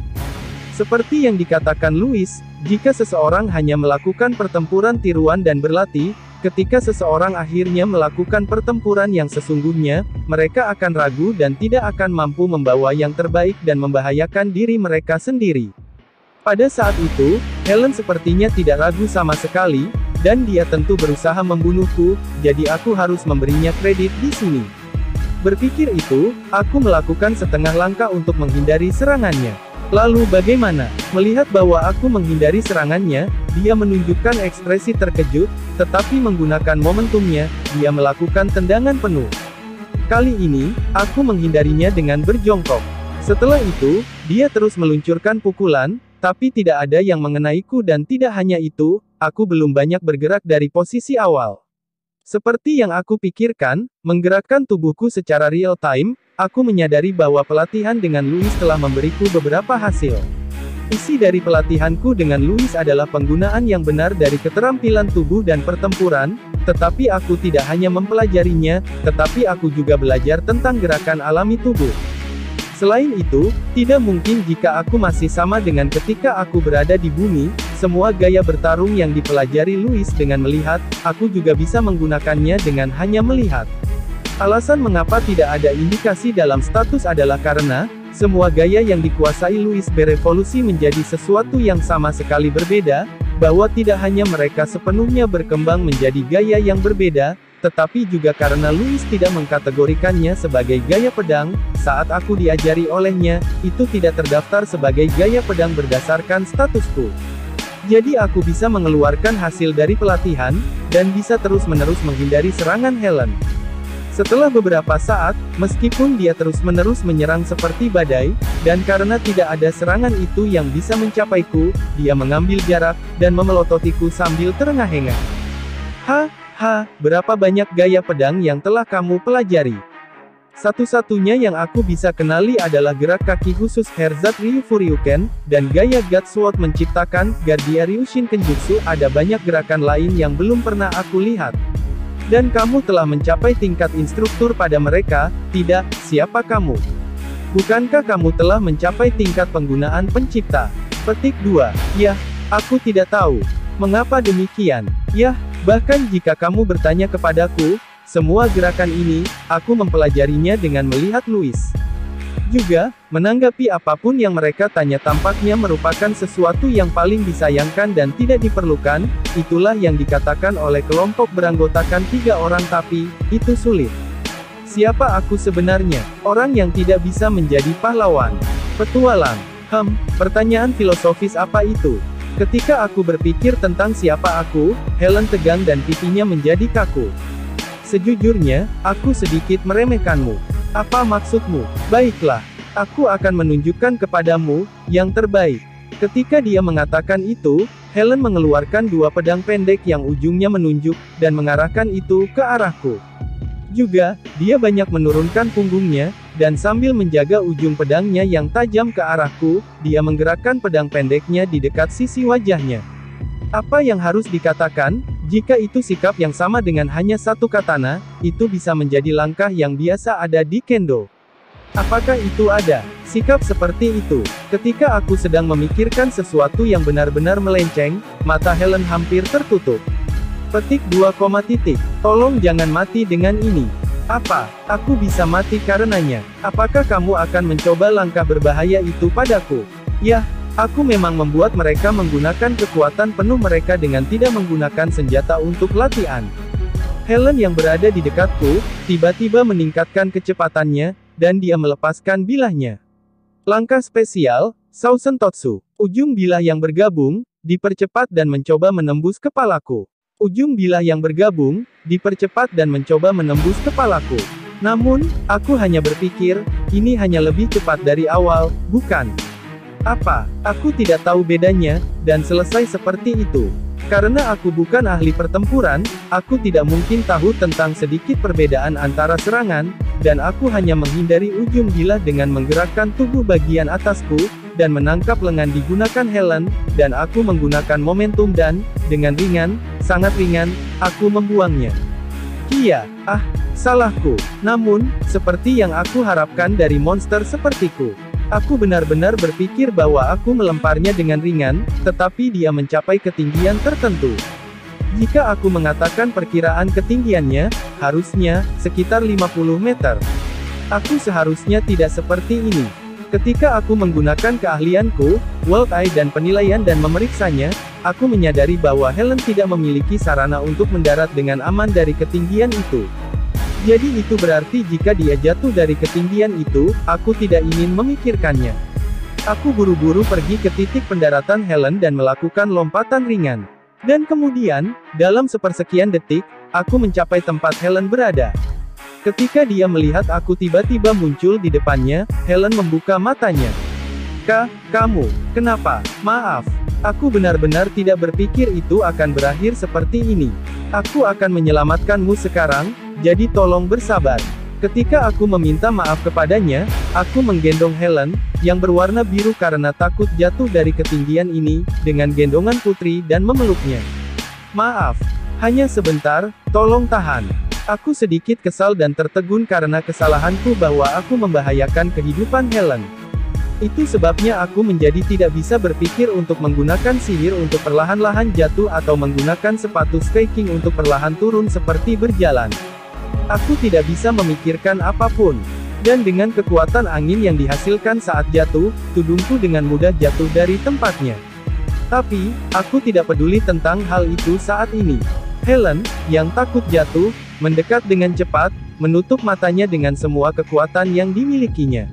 Seperti yang dikatakan Louis, jika seseorang hanya melakukan pertempuran tiruan dan berlatih, ketika seseorang akhirnya melakukan pertempuran yang sesungguhnya, mereka akan ragu dan tidak akan mampu membawa yang terbaik dan membahayakan diri mereka sendiri. Pada saat itu, Helen sepertinya tidak ragu sama sekali, dan dia tentu berusaha membunuhku, jadi aku harus memberinya kredit di sini. Berpikir itu, aku melakukan setengah langkah untuk menghindari serangannya. Lalu bagaimana? Melihat bahwa aku menghindari serangannya, dia menunjukkan ekspresi terkejut, tetapi menggunakan momentumnya, dia melakukan tendangan penuh. Kali ini, aku menghindarinya dengan berjongkok. Setelah itu, dia terus meluncurkan pukulan, tapi tidak ada yang mengenaiku dan tidak hanya itu, aku belum banyak bergerak dari posisi awal. Seperti yang aku pikirkan, menggerakkan tubuhku secara real time, aku menyadari bahwa pelatihan dengan Louis telah memberiku beberapa hasil. Isi dari pelatihanku dengan Louis adalah penggunaan yang benar dari keterampilan tubuh dan pertempuran, tetapi aku tidak hanya mempelajarinya, tetapi aku juga belajar tentang gerakan alami tubuh. Selain itu, tidak mungkin jika aku masih sama dengan ketika aku berada di bumi, semua gaya bertarung yang dipelajari Louis dengan melihat, aku juga bisa menggunakannya dengan hanya melihat. Alasan mengapa tidak ada indikasi dalam status adalah karena, semua gaya yang dikuasai Louis berevolusi menjadi sesuatu yang sama sekali berbeda, bahwa tidak hanya mereka sepenuhnya berkembang menjadi gaya yang berbeda, tetapi juga karena Louis tidak mengkategorikannya sebagai gaya pedang, saat aku diajari olehnya, itu tidak terdaftar sebagai gaya pedang berdasarkan statusku. Jadi aku bisa mengeluarkan hasil dari pelatihan, dan bisa terus-menerus menghindari serangan Helen. Setelah beberapa saat, meskipun dia terus-menerus menyerang seperti badai, dan karena tidak ada serangan itu yang bisa mencapaiku, dia mengambil jarak, dan memelototiku sambil terengah-engah. Berapa banyak gaya pedang yang telah kamu pelajari? Satu-satunya yang aku bisa kenali adalah gerak kaki khusus Herzat Ryu Furyuken, dan gaya God Sword menciptakan, Guardia Ryushin Kenjutsu. Ada banyak gerakan lain yang belum pernah aku lihat. Dan kamu telah mencapai tingkat instruktur pada mereka, tidak, siapa kamu? Bukankah kamu telah mencapai tingkat penggunaan pencipta? Petik 2. Yah, aku tidak tahu. Mengapa demikian? Yah, bahkan jika kamu bertanya kepadaku, semua gerakan ini, aku mempelajarinya dengan melihat Louis. Juga, menanggapi apapun yang mereka tanya tampaknya merupakan sesuatu yang paling disayangkan dan tidak diperlukan, itulah yang dikatakan oleh kelompok beranggotakan 3 orang tapi, itu sulit. Siapa aku sebenarnya? Orang yang tidak bisa menjadi pahlawan. Petualang. Pertanyaan filosofis apa itu? Ketika aku berpikir tentang siapa aku, Helen tegang dan pipinya menjadi kaku. Sejujurnya, aku sedikit meremehkanmu. Apa maksudmu? Baiklah, aku akan menunjukkan kepadamu, yang terbaik. Ketika dia mengatakan itu, Helen mengeluarkan 2 pedang pendek yang ujungnya menunjuk, dan mengarahkan itu ke arahku. Juga, dia banyak menurunkan punggungnya, dan sambil menjaga ujung pedangnya yang tajam ke arahku, dia menggerakkan pedang pendeknya di dekat sisi wajahnya. Apa yang harus dikatakan, jika itu sikap yang sama dengan hanya satu katana, itu bisa menjadi langkah yang biasa ada di kendo. Apakah itu ada sikap seperti itu? Ketika aku sedang memikirkan sesuatu yang benar-benar melenceng, mata Helen hampir tertutup. Petik 2, Tolong jangan mati dengan ini. Apa? Aku bisa mati karenanya. Apakah kamu akan mencoba langkah berbahaya itu padaku? Yah, aku memang membuat mereka menggunakan kekuatan penuh mereka dengan tidak menggunakan senjata untuk latihan. Helen yang berada di dekatku, tiba-tiba meningkatkan kecepatannya, dan dia melepaskan bilahnya. Langkah spesial, Sausen Totsu. Ujung bilah yang bergabung, dipercepat dan mencoba menembus kepalaku. Ujung bilah yang bergabung, dipercepat dan mencoba menembus kepalaku. Namun, aku hanya berpikir, ini hanya lebih cepat dari awal, bukan? Apa? Aku tidak tahu bedanya, dan selesai seperti itu. Karena aku bukan ahli pertempuran, aku tidak mungkin tahu tentang sedikit perbedaan antara serangan, dan aku hanya menghindari ujung bilah dengan menggerakkan tubuh bagian atasku, dan menangkap lengan digunakan Helen, dan aku menggunakan momentum dan, dengan ringan, sangat ringan, aku membuangnya. Salahku. Namun, seperti yang aku harapkan dari monster sepertiku. Aku benar-benar berpikir bahwa aku melemparnya dengan ringan, tetapi dia mencapai ketinggian tertentu. Jika aku mengatakan perkiraan ketinggiannya, harusnya, sekitar 50 meter. Aku seharusnya tidak seperti ini. Ketika aku menggunakan keahlianku, World Eye dan penilaian dan memeriksanya, aku menyadari bahwa Helen tidak memiliki sarana untuk mendarat dengan aman dari ketinggian itu. Jadi itu berarti jika dia jatuh dari ketinggian itu, aku tidak ingin memikirkannya. Aku buru-buru pergi ke titik pendaratan Helen dan melakukan lompatan ringan. Dan kemudian, dalam sepersekian detik, aku mencapai tempat Helen berada. Ketika dia melihat aku tiba-tiba muncul di depannya, Helen membuka matanya. Kamu, kenapa? Maaf. Aku benar-benar tidak berpikir itu akan berakhir seperti ini. Aku akan menyelamatkanmu sekarang, jadi tolong bersabar. Ketika aku meminta maaf kepadanya, aku menggendong Helen, yang berwarna biru karena takut jatuh dari ketinggian ini, dengan gendongan putri dan memeluknya. Maaf. Hanya sebentar, tolong tahan. Aku sedikit kesal dan tertegun karena kesalahanku bahwa aku membahayakan kehidupan Helen. Itu sebabnya aku menjadi tidak bisa berpikir untuk menggunakan sihir untuk perlahan-lahan jatuh atau menggunakan sepatu skating untuk perlahan turun seperti berjalan. Aku tidak bisa memikirkan apapun. Dan dengan kekuatan angin yang dihasilkan saat jatuh, tudungku dengan mudah jatuh dari tempatnya. Tapi, aku tidak peduli tentang hal itu saat ini. Helen, yang takut jatuh, mendekat dengan cepat, menutup matanya dengan semua kekuatan yang dimilikinya.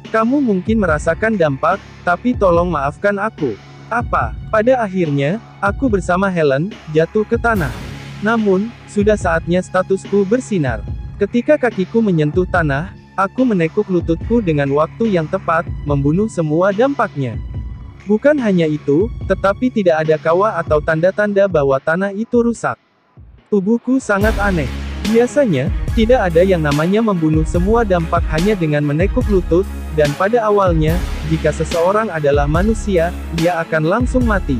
Kamu mungkin merasakan dampak, tapi tolong maafkan aku. Apa? Pada akhirnya, aku bersama Helen, jatuh ke tanah. Namun, sudah saatnya statusku bersinar. Ketika kakiku menyentuh tanah, aku menekuk lututku dengan waktu yang tepat, membunuh semua dampaknya. Bukan hanya itu, tetapi tidak ada kawah atau tanda-tanda bahwa tanah itu rusak. Tubuhku sangat aneh. Biasanya, tidak ada yang namanya membunuh semua dampak hanya dengan menekuk lutut, dan pada awalnya, jika seseorang adalah manusia, ia akan langsung mati.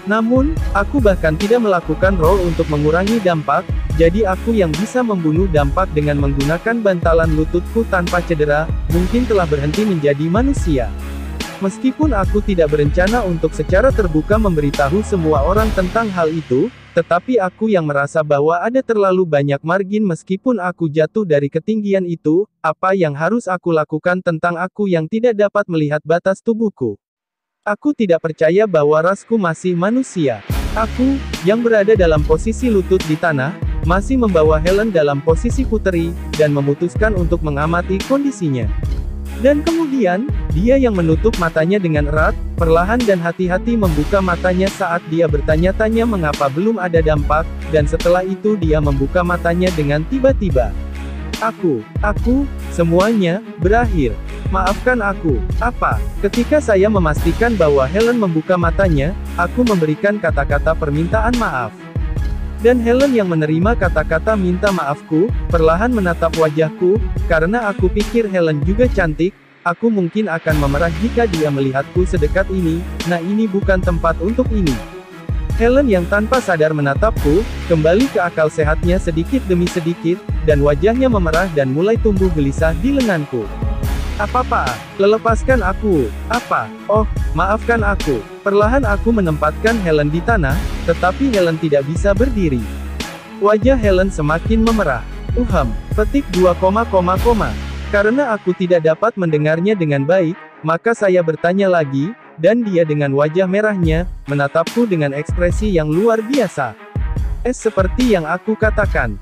Namun, aku bahkan tidak melakukan roll untuk mengurangi dampak, jadi aku yang bisa membunuh dampak dengan menggunakan bantalan lututku tanpa cedera, mungkin telah berhenti menjadi manusia. Meskipun aku tidak berencana untuk secara terbuka memberitahu semua orang tentang hal itu, tetapi aku yang merasa bahwa ada terlalu banyak margin meskipun aku jatuh dari ketinggian itu, apa yang harus aku lakukan tentang aku yang tidak dapat melihat batas tubuhku. Aku tidak percaya bahwa rasku masih manusia. Aku, yang berada dalam posisi lutut di tanah, masih membawa Helen dalam posisi puteri, dan memutuskan untuk mengamati kondisinya. Dan kemudian, dia yang menutup matanya dengan erat, perlahan dan hati-hati membuka matanya saat dia bertanya-tanya mengapa belum ada dampak, dan setelah itu dia membuka matanya dengan tiba-tiba. Semuanya, berakhir. Maafkan aku. Apa? Ketika saya memastikan bahwa Helen membuka matanya, aku memberikan kata-kata permintaan maaf. Dan Helen yang menerima kata-kata minta maafku, perlahan menatap wajahku, karena aku pikir Helen juga cantik, aku mungkin akan memerah jika dia melihatku sedekat ini, nah ini bukan tempat untuk ini. Helen yang tanpa sadar menatapku, kembali ke akal sehatnya sedikit demi sedikit, dan wajahnya memerah dan mulai tumbuh gelisah di lenganku. Apa? Lepaskan aku. Apa? Oh, maafkan aku. Perlahan aku menempatkan Helen di tanah, tetapi Helen tidak bisa berdiri. Wajah Helen semakin memerah. Petik 2, Karena aku tidak dapat mendengarnya dengan baik, maka saya bertanya lagi, dan dia dengan wajah merahnya, menatapku dengan ekspresi yang luar biasa. Seperti yang aku katakan.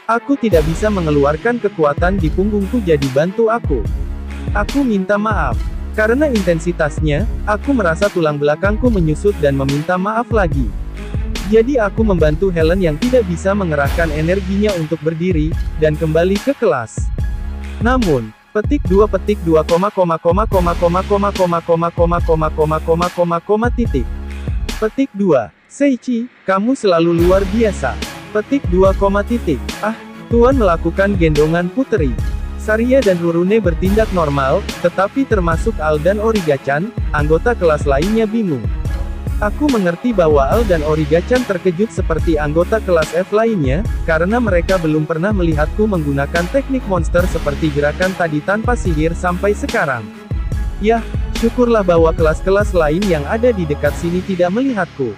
Aku tidak bisa mengeluarkan kekuatan di punggungku jadi bantu aku. Aku minta maaf. Karena intensitasnya, aku merasa tulang belakangku menyusut dan meminta maaf lagi. Jadi aku membantu Helen yang tidak bisa mengerahkan energinya untuk berdiri, dan kembali ke kelas. Namun, petik 2, Petik 2. Seiichi, kamu selalu luar biasa. Petik 2, Tuan melakukan gendongan puteri. Saria dan Rurune bertindak normal, tetapi termasuk Al dan Origa-chan, anggota kelas lainnya bingung. Aku mengerti bahwa Al dan Origa-chan terkejut seperti anggota kelas F lainnya, karena mereka belum pernah melihatku menggunakan teknik monster seperti gerakan tadi tanpa sihir sampai sekarang. Yah, syukurlah bahwa kelas-kelas lain yang ada di dekat sini tidak melihatku.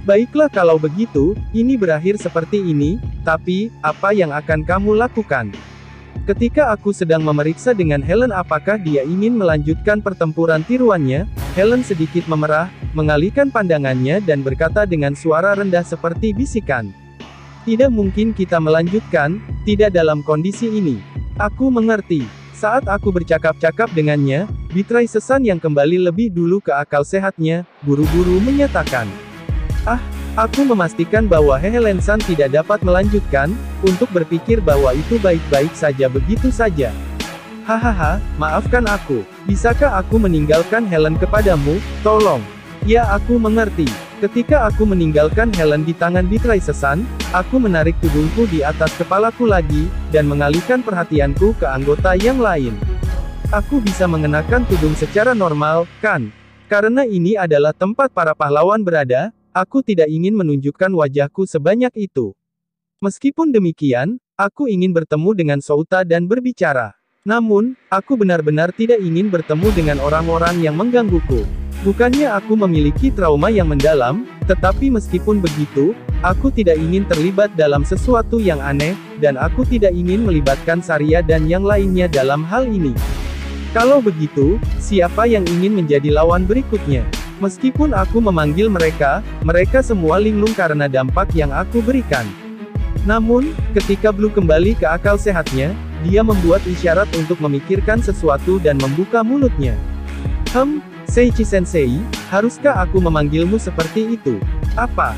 Baiklah kalau begitu, ini berakhir seperti ini, tapi, apa yang akan kamu lakukan? Ketika aku sedang memeriksa dengan Helen apakah dia ingin melanjutkan pertempuran tiruannya, Helen sedikit memerah, mengalihkan pandangannya dan berkata dengan suara rendah seperti bisikan. Tidak mungkin kita melanjutkan, tidak dalam kondisi ini. Aku mengerti. Saat aku bercakap-cakap dengannya, Bitrai Sesan yang kembali lebih dulu ke akal sehatnya, buru-buru menyatakan. Aku memastikan bahwa Helen San tidak dapat melanjutkan, untuk berpikir bahwa itu baik-baik saja begitu saja. Hahaha, maafkan aku. Bisakah aku meninggalkan Helen kepadamu, tolong? Ya, aku mengerti. Ketika aku meninggalkan Helen di tangan Bitrai Sesan, aku menarik tudungku di atas kepalaku lagi, dan mengalihkan perhatianku ke anggota yang lain. Aku bisa mengenakan tudung secara normal, kan? Karena ini adalah tempat para pahlawan berada, aku tidak ingin menunjukkan wajahku sebanyak itu. Meskipun demikian, aku ingin bertemu dengan Souta dan berbicara. Namun, aku benar-benar tidak ingin bertemu dengan orang-orang yang menggangguku. Bukannya aku memiliki trauma yang mendalam, tetapi meskipun begitu, aku tidak ingin terlibat dalam sesuatu yang aneh, dan aku tidak ingin melibatkan Saria dan yang lainnya dalam hal ini. Kalau begitu, siapa yang ingin menjadi lawan berikutnya? Meskipun aku memanggil mereka, mereka semua linglung karena dampak yang aku berikan. Namun, ketika Blue kembali ke akal sehatnya, dia membuat isyarat untuk memikirkan sesuatu dan membuka mulutnya. Seiichi Sensei, haruskah aku memanggilmu seperti itu? Apa?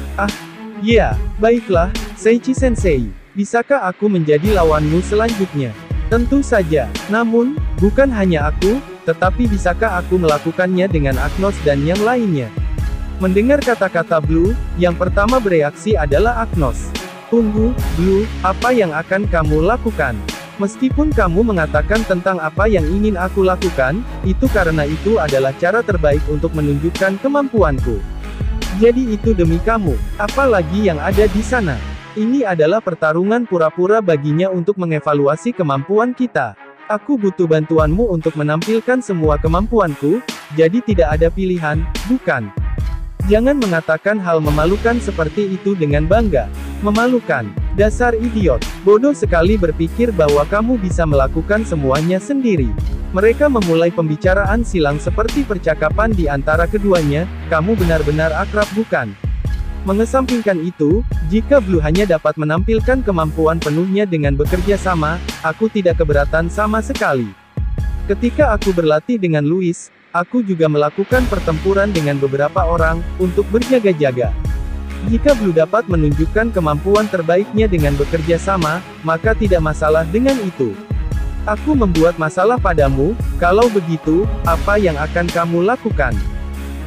Ya, baiklah, Seiichi Sensei. Bisakah aku menjadi lawanmu selanjutnya? Tentu saja. Namun, bukan hanya aku, tetapi bisakah aku melakukannya dengan Agnos dan yang lainnya? Mendengar kata-kata Blue, yang pertama bereaksi adalah Agnos. Tunggu, Blue, apa yang akan kamu lakukan? Meskipun kamu mengatakan tentang apa yang ingin aku lakukan, itu karena itu adalah cara terbaik untuk menunjukkan kemampuanku. Jadi itu demi kamu, apalagi yang ada di sana. Ini adalah pertarungan pura-pura baginya untuk mengevaluasi kemampuan kita. Aku butuh bantuanmu untuk menampilkan semua kemampuanku, jadi tidak ada pilihan, bukan? Jangan mengatakan hal memalukan seperti itu dengan bangga. Memalukan. Dasar idiot. Bodoh sekali berpikir bahwa kamu bisa melakukan semuanya sendiri. Mereka memulai pembicaraan silang seperti percakapan di antara keduanya, kamu benar-benar akrab bukan? Mengesampingkan itu, jika Blue hanya dapat menampilkan kemampuan penuhnya dengan bekerja sama, aku tidak keberatan sama sekali. Ketika aku berlatih dengan Louis, aku juga melakukan pertempuran dengan beberapa orang, untuk berjaga-jaga. Jika Blue dapat menunjukkan kemampuan terbaiknya dengan bekerja sama, maka tidak masalah dengan itu. Aku membuat masalah padamu, kalau begitu, apa yang akan kamu lakukan?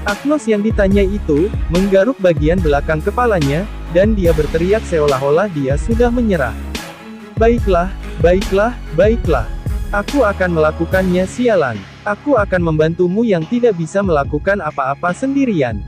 Agnos yang ditanya itu, menggaruk bagian belakang kepalanya, dan dia berteriak seolah-olah dia sudah menyerah. Baiklah, baiklah, baiklah. Aku akan melakukannya sialan. Aku akan membantumu yang tidak bisa melakukan apa-apa sendirian.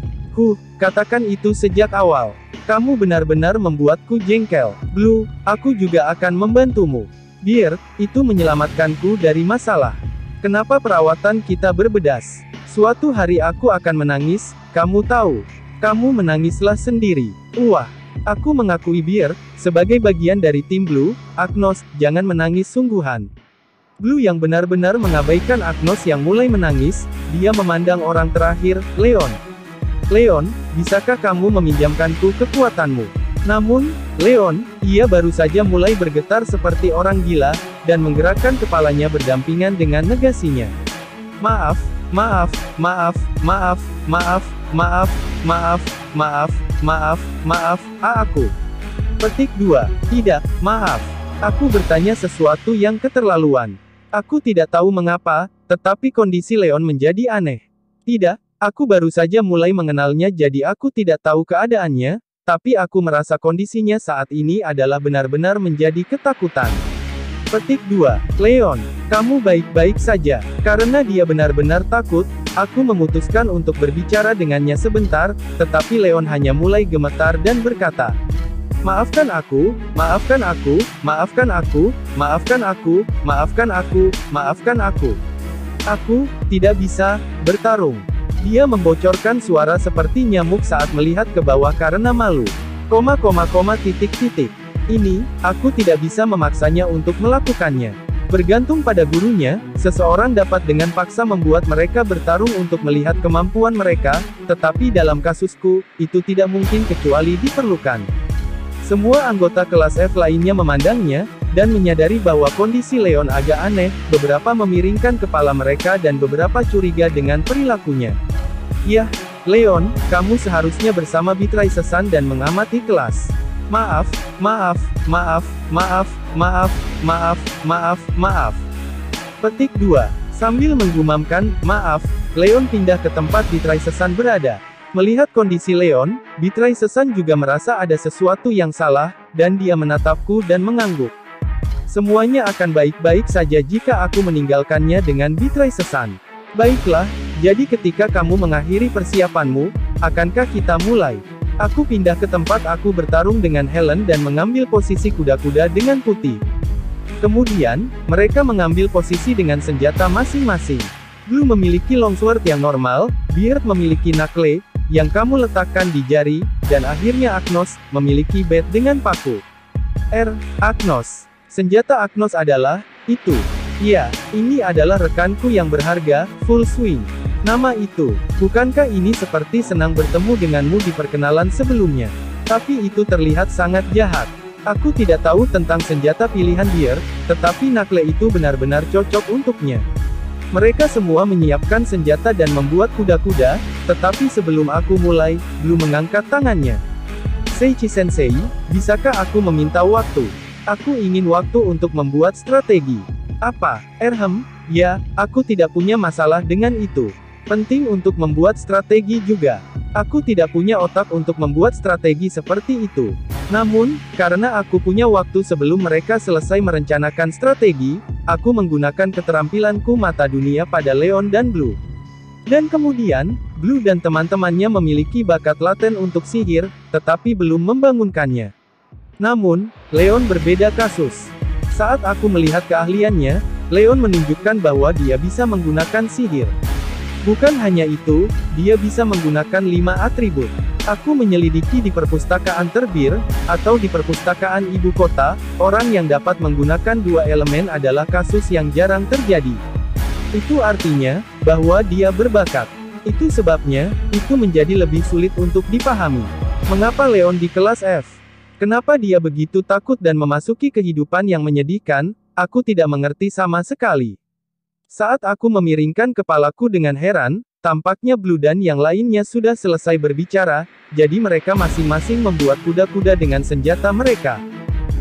Katakan itu sejak awal. Kamu benar-benar membuatku jengkel. Blue, aku juga akan membantumu. Biar, itu menyelamatkanku dari masalah. Kenapa perawatan kita berbedas? Suatu hari aku akan menangis, kamu tahu. Kamu menangislah sendiri. Wah, aku mengakui Biar, sebagai bagian dari tim Blue, Agnos, jangan menangis sungguhan. Blue yang benar-benar mengabaikan Agnos yang mulai menangis, dia memandang orang terakhir, Leon. Leon, bisakah kamu meminjamkanku kekuatanmu? Namun, Leon, ia baru saja mulai bergetar seperti orang gila, dan menggerakkan kepalanya berdampingan dengan negasinya. Maaf, maaf, maaf, maaf, maaf, maaf, maaf, maaf, maaf, maaf, aku. Petik 2. Tidak, maaf. Aku bertanya sesuatu yang keterlaluan. Aku tidak tahu mengapa, tetapi kondisi Leon menjadi aneh. Tidak, aku baru saja mulai mengenalnya jadi aku tidak tahu keadaannya, tapi aku merasa kondisinya saat ini adalah benar-benar menjadi ketakutan. Petik 2. Leon, kamu baik-baik saja. Karena dia benar-benar takut, aku memutuskan untuk berbicara dengannya sebentar, tetapi Leon hanya mulai gemetar dan berkata, maafkan aku, maafkan aku, maafkan aku, maafkan aku, maafkan aku, maafkan aku. Aku tidak bisa bertarung. Dia membocorkan suara seperti nyamuk saat melihat ke bawah karena malu. Ini, aku tidak bisa memaksanya untuk melakukannya. Bergantung pada gurunya, seseorang dapat dengan paksa membuat mereka bertarung untuk melihat kemampuan mereka, tetapi dalam kasusku, itu tidak mungkin kecuali diperlukan. Semua anggota kelas F lainnya memandangnya, dan menyadari bahwa kondisi Leon agak aneh, beberapa memiringkan kepala mereka dan beberapa curiga dengan perilakunya. Yah, Leon, kamu seharusnya bersama Beatrice Sun dan mengamati kelas. Maaf, maaf, maaf, maaf, maaf, maaf, maaf, maaf. Petik 2. Sambil menggumamkan, maaf, Leon pindah ke tempat Beatrice Sun berada. Melihat kondisi Leon, Beatrice Sun juga merasa ada sesuatu yang salah, dan dia menatapku dan mengangguk. Semuanya akan baik-baik saja jika aku meninggalkannya dengan Beatrice Sun. Baiklah, jadi ketika kamu mengakhiri persiapanmu, akankah kita mulai? Aku pindah ke tempat aku bertarung dengan Helen dan mengambil posisi kuda-kuda dengan Putih. Kemudian, mereka mengambil posisi dengan senjata masing-masing. Blue memiliki longsword yang normal, Beard memiliki knuckle, yang kamu letakkan di jari, dan akhirnya Agnos, memiliki bat dengan paku. Agnos. Senjata Agnos adalah, itu. Ya, ini adalah rekanku yang berharga, Full Swing. Nama itu. Bukankah ini seperti senang bertemu denganmu di perkenalan sebelumnya? Tapi itu terlihat sangat jahat. Aku tidak tahu tentang senjata pilihan Beard, tetapi knuckle itu benar-benar cocok untuknya. Mereka semua menyiapkan senjata dan membuat kuda-kuda, tetapi sebelum aku mulai, Blue mengangkat tangannya. Seiichi Sensei, bisakah aku meminta waktu? Aku ingin waktu untuk membuat strategi. Apa? Ya, aku tidak punya masalah dengan itu. Penting untuk membuat strategi juga. Aku tidak punya otak untuk membuat strategi seperti itu. Namun, karena aku punya waktu sebelum mereka selesai merencanakan strategi, aku menggunakan keterampilanku mata dunia pada Leon dan Blue. Dan kemudian, Blue dan teman-temannya memiliki bakat laten untuk sihir, tetapi belum membangunkannya. Namun, Leon berbeda kasus. Saat aku melihat keahliannya, Leon menunjukkan bahwa dia bisa menggunakan sihir. Bukan hanya itu, dia bisa menggunakan 5 atribut. Aku menyelidiki di perpustakaan Terbir, atau di perpustakaan ibu kota, orang yang dapat menggunakan 2 elemen adalah kasus yang jarang terjadi. Itu artinya, bahwa dia berbakat. Itu sebabnya, itu menjadi lebih sulit untuk dipahami. Mengapa Leon di kelas F? Kenapa dia begitu takut dan memasuki kehidupan yang menyedihkan, aku tidak mengerti sama sekali. Saat aku memiringkan kepalaku dengan heran, tampaknya Blue dan yang lainnya sudah selesai berbicara, jadi mereka masing-masing membuat kuda-kuda dengan senjata mereka.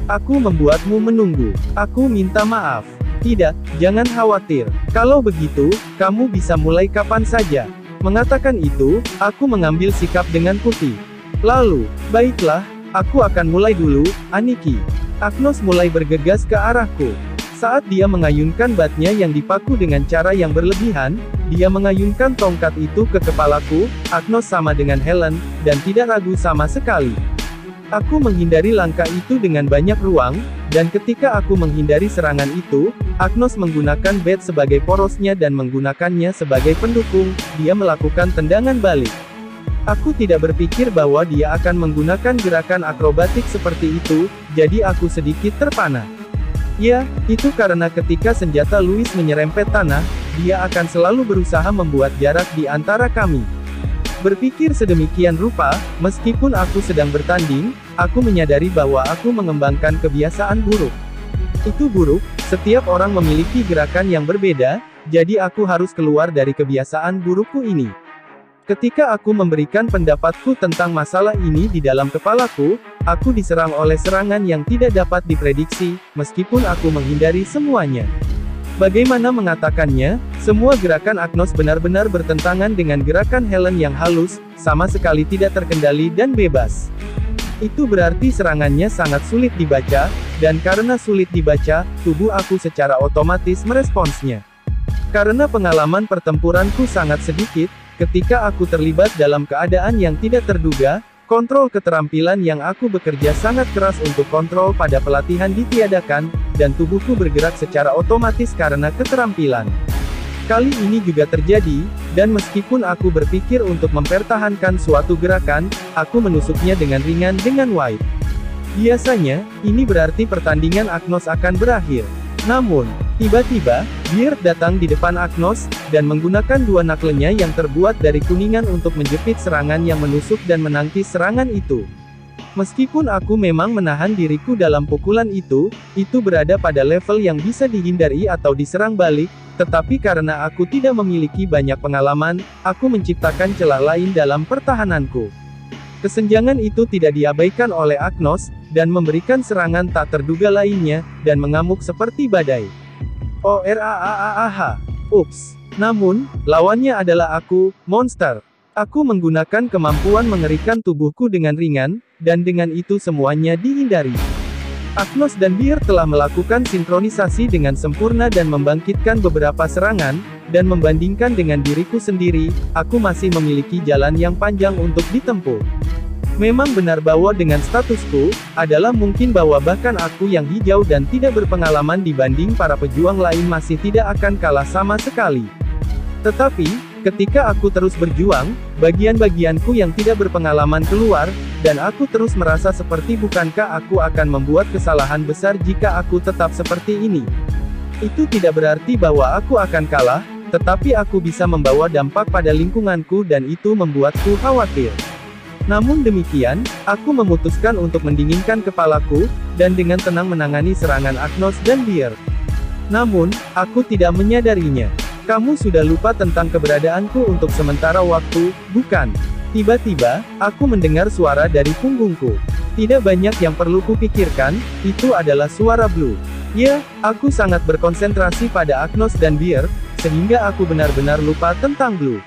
Aku membuatmu menunggu. Aku minta maaf. Tidak, jangan khawatir. Kalau begitu, kamu bisa mulai kapan saja. Mengatakan itu, aku mengambil sikap dengan Putih. Lalu, baiklah, aku akan mulai dulu, Aniki. Agnos mulai bergegas ke arahku. Saat dia mengayunkan batnya yang dipaku dengan cara yang berlebihan, dia mengayunkan tongkat itu ke kepalaku. Agnos sama dengan Helen, dan tidak ragu sama sekali. Aku menghindari langkah itu dengan banyak ruang, dan ketika aku menghindari serangan itu, Agnos menggunakan bat sebagai porosnya dan menggunakannya sebagai pendukung, dia melakukan tendangan balik. Aku tidak berpikir bahwa dia akan menggunakan gerakan akrobatik seperti itu, jadi aku sedikit terpana. Ya, itu karena ketika senjata Louis menyerempet tanah, dia akan selalu berusaha membuat jarak di antara kami. Berpikir sedemikian rupa, meskipun aku sedang bertanding, aku menyadari bahwa aku mengembangkan kebiasaan buruk. Itu buruk, setiap orang memiliki gerakan yang berbeda, jadi aku harus keluar dari kebiasaan burukku ini. Ketika aku memberikan pendapatku tentang masalah ini di dalam kepalaku, aku diserang oleh serangan yang tidak dapat diprediksi, meskipun aku menghindari semuanya. Bagaimana mengatakannya, semua gerakan Agnos benar-benar bertentangan dengan gerakan Helen yang halus, sama sekali tidak terkendali dan bebas. Itu berarti serangannya sangat sulit dibaca, dan karena sulit dibaca, tubuh aku secara otomatis meresponsnya. Karena pengalaman pertempuranku sangat sedikit, ketika aku terlibat dalam keadaan yang tidak terduga, kontrol keterampilan yang aku bekerja sangat keras untuk kontrol pada pelatihan ditiadakan, dan tubuhku bergerak secara otomatis karena keterampilan. Kali ini juga terjadi, dan meskipun aku berpikir untuk mempertahankan suatu gerakan, aku menusuknya dengan ringan dengan wide. Biasanya, ini berarti pertandingan Agnos akan berakhir. Namun, Tiba-tiba, Beard datang di depan Agnos, dan menggunakan dua knuckle-nya yang terbuat dari kuningan untuk menjepit serangan yang menusuk dan menangkis serangan itu. Meskipun aku memang menahan diriku dalam pukulan itu berada pada level yang bisa dihindari atau diserang balik, tetapi karena aku tidak memiliki banyak pengalaman, aku menciptakan celah lain dalam pertahananku. Kesenjangan itu tidak diabaikan oleh Agnos, dan memberikan serangan tak terduga lainnya, dan mengamuk seperti badai. ORAAAH. Ups. Namun, lawannya adalah aku, monster. Aku menggunakan kemampuan mengerikan tubuhku dengan ringan, dan dengan itu semuanya dihindari. Agnos dan Beard telah melakukan sinkronisasi dengan sempurna dan membangkitkan beberapa serangan, dan membandingkan dengan diriku sendiri, aku masih memiliki jalan yang panjang untuk ditempuh. Memang benar bahwa dengan statusku, adalah mungkin bahwa bahkan aku yang hijau dan tidak berpengalaman dibanding para pejuang lain masih tidak akan kalah sama sekali. Tetapi, ketika aku terus berjuang, bagian-bagianku yang tidak berpengalaman keluar, dan aku terus merasa seperti bukankah aku akan membuat kesalahan besar jika aku tetap seperti ini. Itu tidak berarti bahwa aku akan kalah, tetapi aku bisa membawa dampak pada lingkunganku dan itu membuatku khawatir. Namun demikian, aku memutuskan untuk mendinginkan kepalaku, dan dengan tenang menangani serangan Agnos dan Beard. Namun, aku tidak menyadarinya. Kamu sudah lupa tentang keberadaanku untuk sementara waktu, bukan? Tiba-tiba, aku mendengar suara dari punggungku. Tidak banyak yang perlu kupikirkan, itu adalah suara Blue. Ya, aku sangat berkonsentrasi pada Agnos dan Beard, sehingga aku benar-benar lupa tentang Blue.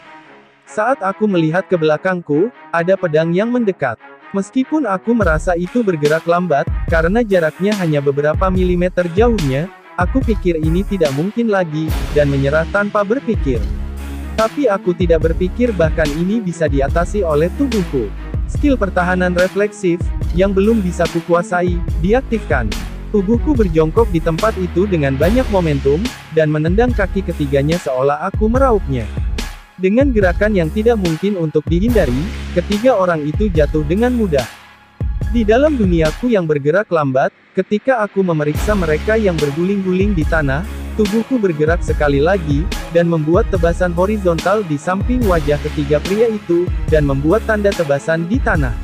Saat aku melihat ke belakangku, ada pedang yang mendekat. Meskipun aku merasa itu bergerak lambat, karena jaraknya hanya beberapa milimeter jauhnya, aku pikir ini tidak mungkin lagi, dan menyerah tanpa berpikir. Tapi aku tidak berpikir bahkan ini bisa diatasi oleh tubuhku. Skill pertahanan refleksif, yang belum bisa kukuasai, diaktifkan. Tubuhku berjongkok di tempat itu dengan banyak momentum, dan menendang kaki ketiganya seolah aku meraupnya. Dengan gerakan yang tidak mungkin untuk dihindari, ketiga orang itu jatuh dengan mudah. Di dalam duniaku yang bergerak lambat, ketika aku memeriksa mereka yang berguling-guling di tanah, tubuhku bergerak sekali lagi, dan membuat tebasan horizontal di samping wajah ketiga pria itu, dan membuat tanda tebasan di tanah.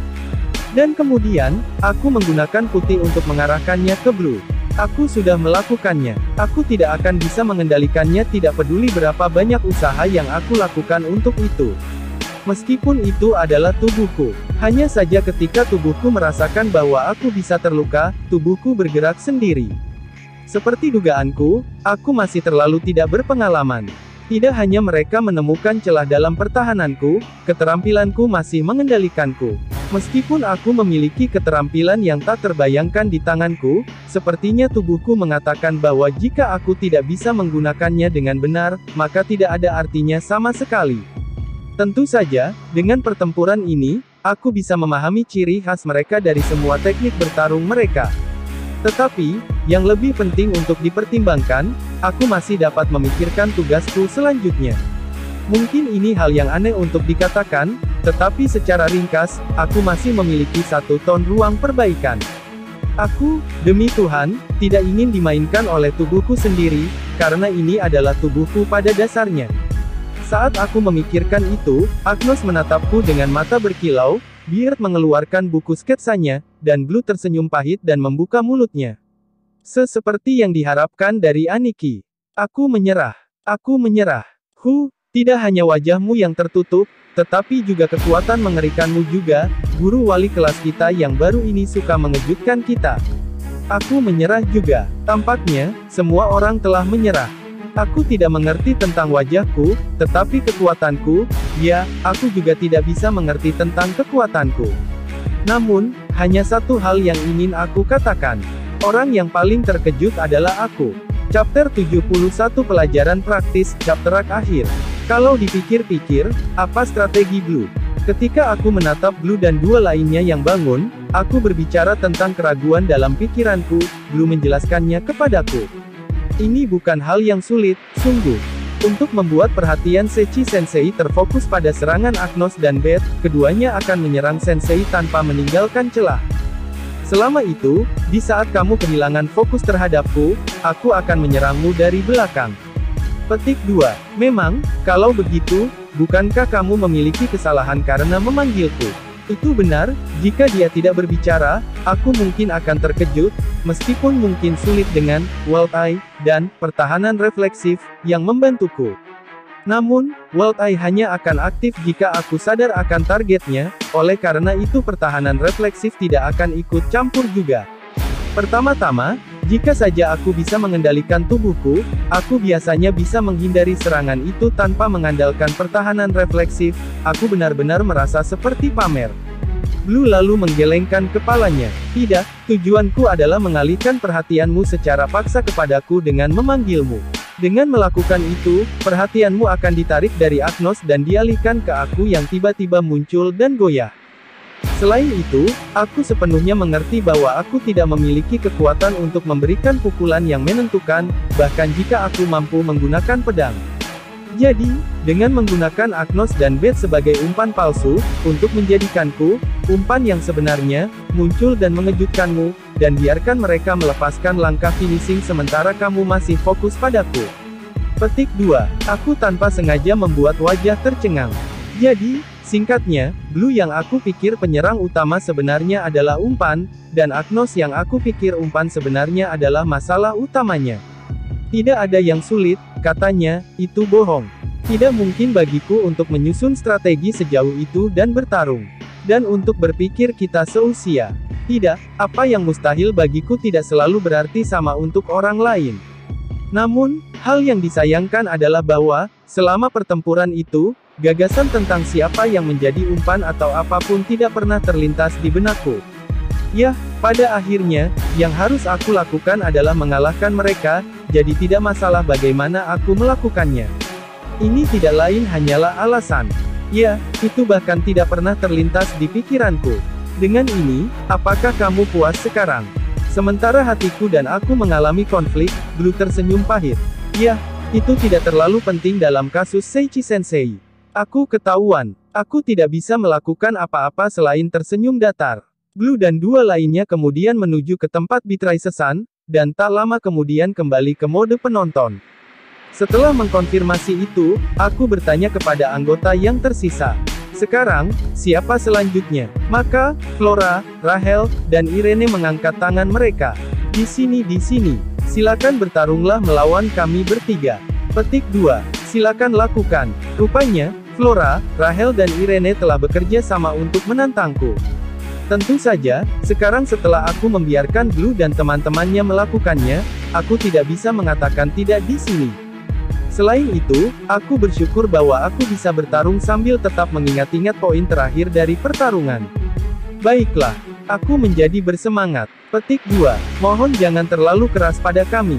Dan kemudian, aku menggunakan putih untuk mengarahkannya ke Blue. Aku sudah melakukannya. Aku tidak akan bisa mengendalikannya tidak peduli berapa banyak usaha yang aku lakukan untuk itu. Meskipun itu adalah tubuhku. Hanya saja ketika tubuhku merasakan bahwa aku bisa terluka, tubuhku bergerak sendiri. Seperti dugaanku, aku masih terlalu tidak berpengalaman. Tidak hanya mereka menemukan celah dalam pertahananku, keterampilanku masih mengendalikanku. Meskipun aku memiliki keterampilan yang tak terbayangkan di tanganku, sepertinya tubuhku mengatakan bahwa jika aku tidak bisa menggunakannya dengan benar, maka tidak ada artinya sama sekali. Tentu saja, dengan pertempuran ini, aku bisa memahami ciri khas mereka dari semua teknik bertarung mereka. Tetapi, yang lebih penting untuk dipertimbangkan, aku masih dapat memikirkan tugasku selanjutnya. Mungkin ini hal yang aneh untuk dikatakan, tetapi secara ringkas, aku masih memiliki 1 ton ruang perbaikan. Aku, demi Tuhan, tidak ingin dimainkan oleh tubuhku sendiri, karena ini adalah tubuhku pada dasarnya. Saat aku memikirkan itu, Agnos menatapku dengan mata berkilau, Beard mengeluarkan buku sketsanya, dan Blue tersenyum pahit dan membuka mulutnya. Seperti yang diharapkan dari Aniki. Aku menyerah. Aku menyerah. Tidak hanya wajahmu yang tertutup, tetapi juga kekuatan mengerikanmu juga, guru wali kelas kita yang baru ini suka mengejutkan kita. Aku menyerah juga. Tampaknya, semua orang telah menyerah. Aku tidak mengerti tentang wajahku, tetapi kekuatanku, ya, aku juga tidak bisa mengerti tentang kekuatanku. Namun, hanya satu hal yang ingin aku katakan. Orang yang paling terkejut adalah aku. Chapter 71 Pelajaran Praktis, chapter akhir. Kalau dipikir-pikir, apa strategi Blue? Ketika aku menatap Blue dan dua lainnya yang bangun, aku berbicara tentang keraguan dalam pikiranku, Blue menjelaskannya kepadaku. Ini bukan hal yang sulit, sungguh. Untuk membuat perhatian Sechi Sensei terfokus pada serangan Agnos dan Beard, keduanya akan menyerang Sensei tanpa meninggalkan celah. Selama itu, di saat kamu kehilangan fokus terhadapku, aku akan menyerangmu dari belakang. Petik 2. Memang, kalau begitu, bukankah kamu memiliki kesalahan karena memanggilku? Itu benar, jika dia tidak berbicara, aku mungkin akan terkejut, meskipun mungkin sulit dengan Wild Eye dan pertahanan refleksif yang membantuku. Namun, Wild Eye hanya akan aktif jika aku sadar akan targetnya, oleh karena itu pertahanan refleksif tidak akan ikut campur juga. Pertama-tama, jika saja aku bisa mengendalikan tubuhku, aku biasanya bisa menghindari serangan itu tanpa mengandalkan pertahanan refleksif. Aku benar-benar merasa seperti pamer. Blue lalu menggelengkan kepalanya. Tidak, tujuanku adalah mengalihkan perhatianmu secara paksa kepadaku dengan memanggilmu. Dengan melakukan itu, perhatianmu akan ditarik dari Agnos dan dialihkan ke aku yang tiba-tiba muncul dan goyah. Selain itu, aku sepenuhnya mengerti bahwa aku tidak memiliki kekuatan untuk memberikan pukulan yang menentukan, bahkan jika aku mampu menggunakan pedang. Jadi, dengan menggunakan Agnos dan Beth sebagai umpan palsu, untuk menjadikanku, umpan yang sebenarnya, muncul dan mengejutkanmu, dan biarkan mereka melepaskan langkah finishing sementara kamu masih fokus padaku. Petik 2. Aku tanpa sengaja membuat wajah tercengang. Jadi, singkatnya, Blue yang aku pikir penyerang utama sebenarnya adalah umpan, dan Agnos yang aku pikir umpan sebenarnya adalah masalah utamanya. Tidak ada yang sulit, katanya, itu bohong. Tidak mungkin bagiku untuk menyusun strategi sejauh itu dan bertarung. Dan untuk berpikir kita seusia. Tidak, apa yang mustahil bagiku tidak selalu berarti sama untuk orang lain. Namun, hal yang disayangkan adalah bahwa, selama pertempuran itu, gagasan tentang siapa yang menjadi umpan atau apapun tidak pernah terlintas di benakku. Yah, pada akhirnya, yang harus aku lakukan adalah mengalahkan mereka, jadi tidak masalah bagaimana aku melakukannya. Ini tidak lain hanyalah alasan. Ya, itu bahkan tidak pernah terlintas di pikiranku. Dengan ini, apakah kamu puas sekarang? Sementara hatiku dan aku mengalami konflik, Blue tersenyum pahit. Yah, itu tidak terlalu penting dalam kasus Seiichi Sensei. Aku ketahuan. Aku tidak bisa melakukan apa-apa selain tersenyum datar. Blue dan dua lainnya kemudian menuju ke tempat Bitrai Sesan, dan tak lama kemudian kembali ke mode penonton. Setelah mengkonfirmasi itu, aku bertanya kepada anggota yang tersisa. Sekarang, siapa selanjutnya? Maka, Flora, Rachel, dan Irene mengangkat tangan mereka. Di sini. Silakan bertarunglah melawan kami bertiga. Petik 2. Silakan lakukan. Rupanya, Flora, Rachel dan Irene telah bekerja sama untuk menantangku. Tentu saja, sekarang setelah aku membiarkan Blue dan teman-temannya melakukannya, aku tidak bisa mengatakan tidak di sini. Selain itu, aku bersyukur bahwa aku bisa bertarung sambil tetap mengingat-ingat poin terakhir dari pertarungan. Baiklah, aku menjadi bersemangat. Petik 2. Mohon jangan terlalu keras pada kami.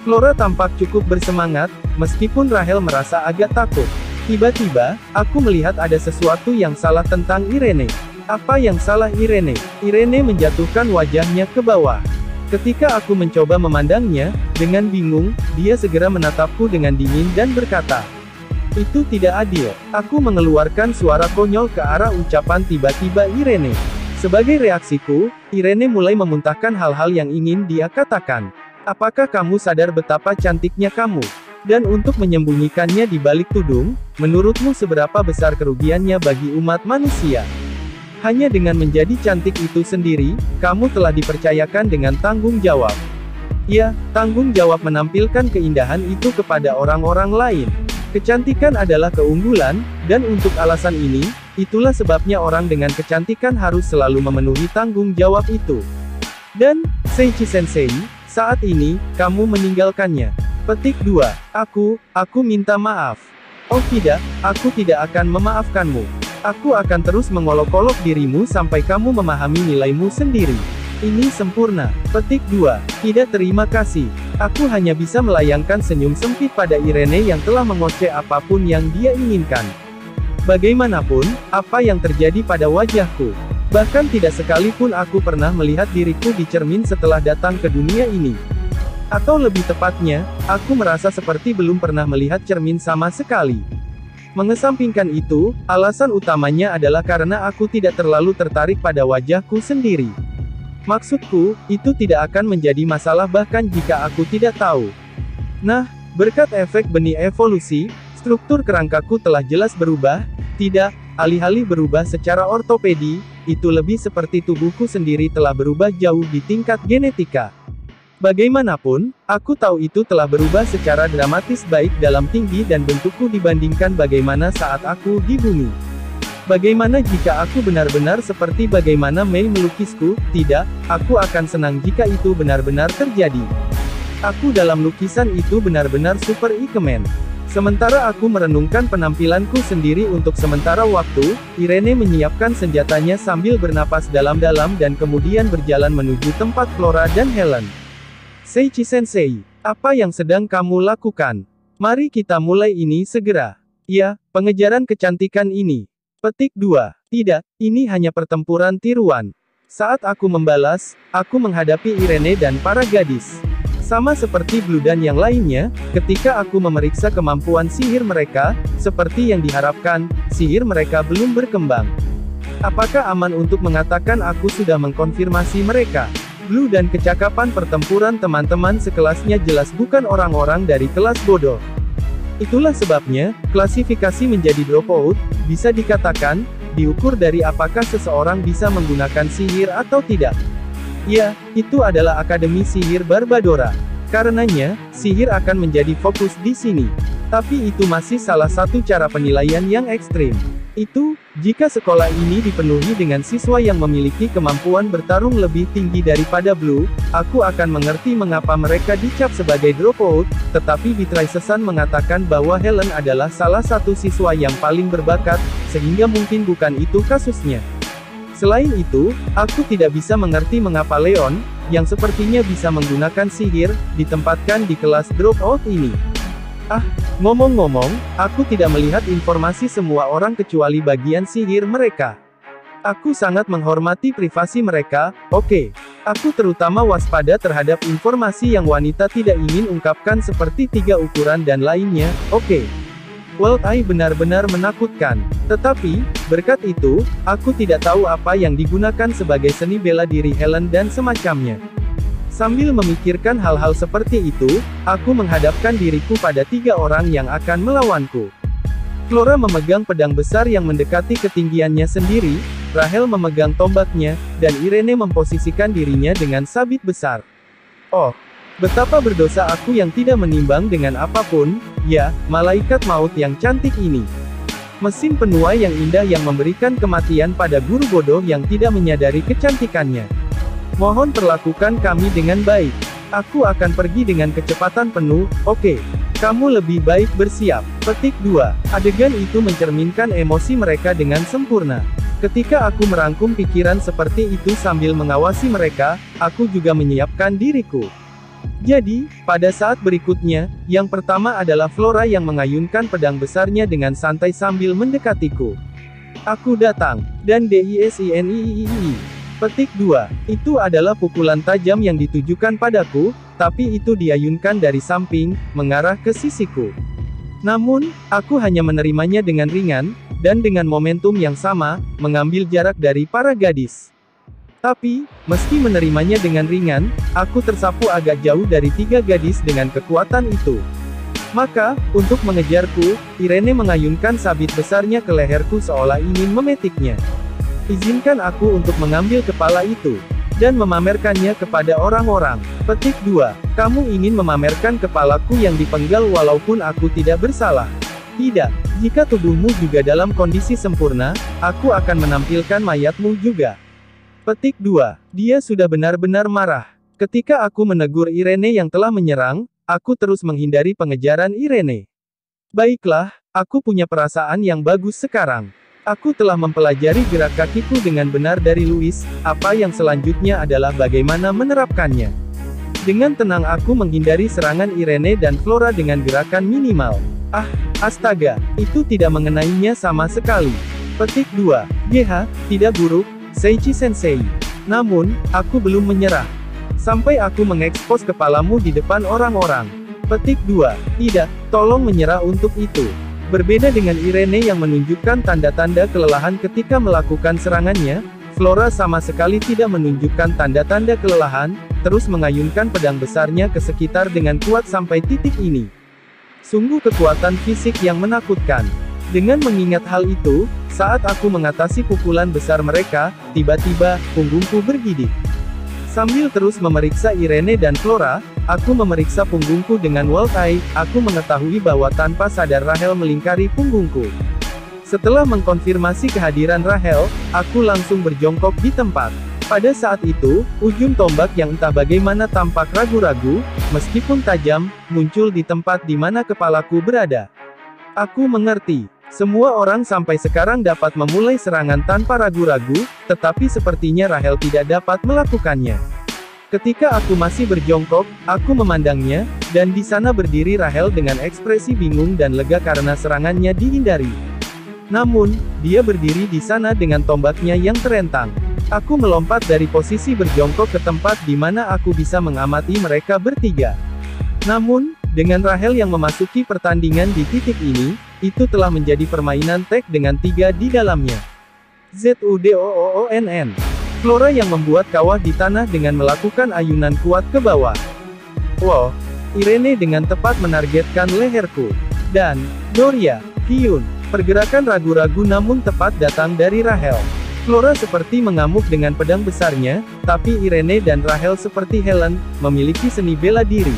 Flora tampak cukup bersemangat, meskipun Rachel merasa agak takut. Tiba-tiba, aku melihat ada sesuatu yang salah tentang Irene. Apa yang salah Irene? Irene menjatuhkan wajahnya ke bawah. Ketika aku mencoba memandangnya, dengan bingung, dia segera menatapku dengan dingin dan berkata, "Itu tidak adil." Aku mengeluarkan suara konyol ke arah ucapan tiba-tiba Irene. Sebagai reaksiku, Irene mulai memuntahkan hal-hal yang ingin dia katakan. "Apakah kamu sadar betapa cantiknya kamu? Dan untuk menyembunyikannya di balik tudung, menurutmu seberapa besar kerugiannya bagi umat manusia? Hanya dengan menjadi cantik itu sendiri, kamu telah dipercayakan dengan tanggung jawab. Ya, tanggung jawab menampilkan keindahan itu kepada orang-orang lain. Kecantikan adalah keunggulan, dan untuk alasan ini, itulah sebabnya orang dengan kecantikan harus selalu memenuhi tanggung jawab itu. Dan, Seiichi Sensei, saat ini, kamu meninggalkannya." Petik 2. Aku minta maaf. Oh tidak, aku tidak akan memaafkanmu. Aku akan terus mengolok-olok dirimu sampai kamu memahami nilaimu sendiri. Ini sempurna. Petik 2. Tidak, terima kasih. Aku hanya bisa melayangkan senyum sempit pada Irene yang telah mengoceh apapun yang dia inginkan. Bagaimanapun, apa yang terjadi pada wajahku? Bahkan tidak sekalipun aku pernah melihat diriku di cermin setelah datang ke dunia ini. Atau lebih tepatnya, aku merasa seperti belum pernah melihat cermin sama sekali. Mengesampingkan itu, alasan utamanya adalah karena aku tidak terlalu tertarik pada wajahku sendiri. Maksudku, itu tidak akan menjadi masalah bahkan jika aku tidak tahu. Nah, berkat efek benih evolusi, struktur kerangkaku telah jelas berubah, tidak, alih-alih berubah secara ortopedi, itu lebih seperti tubuhku sendiri telah berubah jauh di tingkat genetika. Bagaimanapun, aku tahu itu telah berubah secara dramatis baik dalam tinggi dan bentukku dibandingkan bagaimana saat aku di bumi. Bagaimana jika aku benar-benar seperti bagaimana Mei melukisku? Tidak, aku akan senang jika itu benar-benar terjadi. Aku dalam lukisan itu benar-benar super Ikemen. Sementara aku merenungkan penampilanku sendiri untuk sementara waktu, Irene menyiapkan senjatanya sambil bernapas dalam-dalam dan kemudian berjalan menuju tempat Flora dan Helen. Seiichi Sensei, apa yang sedang kamu lakukan? Mari kita mulai ini segera. Ya, pengejaran kecantikan ini. Petik 2. Tidak, ini hanya pertempuran tiruan. Saat aku membalas, aku menghadapi Irene dan para gadis. Sama seperti Blue dan yang lainnya, ketika aku memeriksa kemampuan sihir mereka, seperti yang diharapkan, sihir mereka belum berkembang. Apakah aman untuk mengatakan aku sudah mengkonfirmasi mereka? Blue dan kecakapan pertempuran teman-teman sekelasnya jelas bukan orang-orang dari kelas bodoh. Itulah sebabnya, klasifikasi menjadi dropout, bisa dikatakan, diukur dari apakah seseorang bisa menggunakan sihir atau tidak. Ya, itu adalah Akademi Sihir Barbadora. Karenanya, sihir akan menjadi fokus di sini. Tapi itu masih salah satu cara penilaian yang ekstrim. Itu, jika sekolah ini dipenuhi dengan siswa yang memiliki kemampuan bertarung lebih tinggi daripada Blue, aku akan mengerti mengapa mereka dicap sebagai dropout, tetapi Beatrice mengatakan bahwa Helen adalah salah satu siswa yang paling berbakat, sehingga mungkin bukan itu kasusnya. Selain itu, aku tidak bisa mengerti mengapa Leon, yang sepertinya bisa menggunakan sihir, ditempatkan di kelas dropout ini. Ah, ngomong-ngomong, aku tidak melihat informasi semua orang kecuali bagian sihir mereka. Aku sangat menghormati privasi mereka, oke. Aku terutama waspada terhadap informasi yang wanita tidak ingin ungkapkan seperti 3 ukuran dan lainnya, oke. World Eye benar-benar menakutkan. Tetapi, berkat itu, aku tidak tahu apa yang digunakan sebagai seni bela diri Helen dan semacamnya. Sambil memikirkan hal-hal seperti itu, aku menghadapkan diriku pada 3 orang yang akan melawanku. Flora memegang pedang besar yang mendekati ketinggiannya sendiri, Rahel memegang tombaknya, dan Irene memposisikan dirinya dengan sabit besar. Oh, betapa berdosa aku yang tidak menimbang dengan apapun, ya, malaikat maut yang cantik ini. Mesin penuai yang indah yang memberikan kematian pada guru bodoh yang tidak menyadari kecantikannya. Mohon perlakukan kami dengan baik. Aku akan pergi dengan kecepatan penuh, oke. Kamu lebih baik bersiap. Petik 2. Adegan itu mencerminkan emosi mereka dengan sempurna. Ketika aku merangkum pikiran seperti itu sambil mengawasi mereka, aku juga menyiapkan diriku. Jadi, pada saat berikutnya, yang pertama adalah Flora yang mengayunkan pedang besarnya dengan santai sambil mendekatiku. Aku datang, dan DISINIII. Petik 2. Itu adalah pukulan tajam yang ditujukan padaku, tapi itu diayunkan dari samping, mengarah ke sisiku. Namun, aku hanya menerimanya dengan ringan, dan dengan momentum yang sama, mengambil jarak dari para gadis. Tapi, meski menerimanya dengan ringan, aku tersapu agak jauh dari 3 gadis dengan kekuatan itu. Maka, untuk mengejarku, Irene mengayunkan sabit besarnya ke leherku seolah ingin memetiknya. Izinkan aku untuk mengambil kepala itu, dan memamerkannya kepada orang-orang. Petik 2. Kamu ingin memamerkan kepalaku yang dipenggal walaupun aku tidak bersalah. Tidak, jika tubuhmu juga dalam kondisi sempurna, aku akan menampilkan mayatmu juga. Petik 2. Dia sudah benar-benar marah. Ketika aku menegur Irene yang telah menyerang, aku terus menghindari pengejaran Irene. Baiklah, aku punya perasaan yang bagus sekarang. Aku telah mempelajari gerak kakiku dengan benar dari Louis, apa yang selanjutnya adalah bagaimana menerapkannya. Dengan tenang aku menghindari serangan Irene dan Flora dengan gerakan minimal. Ah, astaga, itu tidak mengenainya sama sekali. Petik 2. GH, tidak buruk, Seiichi Sensei. Namun, aku belum menyerah. Sampai aku mengekspos kepalamu di depan orang-orang. Petik 2. Tidak, tolong menyerah untuk itu. Berbeda dengan Irene yang menunjukkan tanda-tanda kelelahan ketika melakukan serangannya, Flora sama sekali tidak menunjukkan tanda-tanda kelelahan, terus mengayunkan pedang besarnya ke sekitar dengan kuat sampai titik ini. Sungguh kekuatan fisik yang menakutkan. Dengan mengingat hal itu, saat aku mengatasi pukulan besar mereka, tiba-tiba, punggungku bergidik. Sambil terus memeriksa Irene dan Flora, aku memeriksa punggungku dengan Wild Eye, aku mengetahui bahwa tanpa sadar Rahel melingkari punggungku. Setelah mengkonfirmasi kehadiran Rahel, aku langsung berjongkok di tempat. Pada saat itu, ujung tombak yang entah bagaimana tampak ragu-ragu, meskipun tajam, muncul di tempat di mana kepalaku berada. Aku mengerti. Semua orang sampai sekarang dapat memulai serangan tanpa ragu-ragu, tetapi sepertinya Rahel tidak dapat melakukannya. Ketika aku masih berjongkok, aku memandangnya, dan di sana berdiri Rahel dengan ekspresi bingung dan lega karena serangannya dihindari. Namun, dia berdiri di sana dengan tombaknya yang terentang. Aku melompat dari posisi berjongkok ke tempat di mana aku bisa mengamati mereka bertiga. Namun, dengan Rahel yang memasuki pertandingan di titik ini, itu telah menjadi permainan tag dengan 3 di dalamnya. ZUDOOONN. Flora yang membuat kawah di tanah dengan melakukan ayunan kuat ke bawah. Wow. Irene dengan tepat menargetkan leherku. Dan, Doria, Hyun. Pergerakan ragu-ragu namun tepat datang dari Rahel. Flora seperti mengamuk dengan pedang besarnya, tapi Irene dan Rahel seperti Helen, memiliki seni bela diri.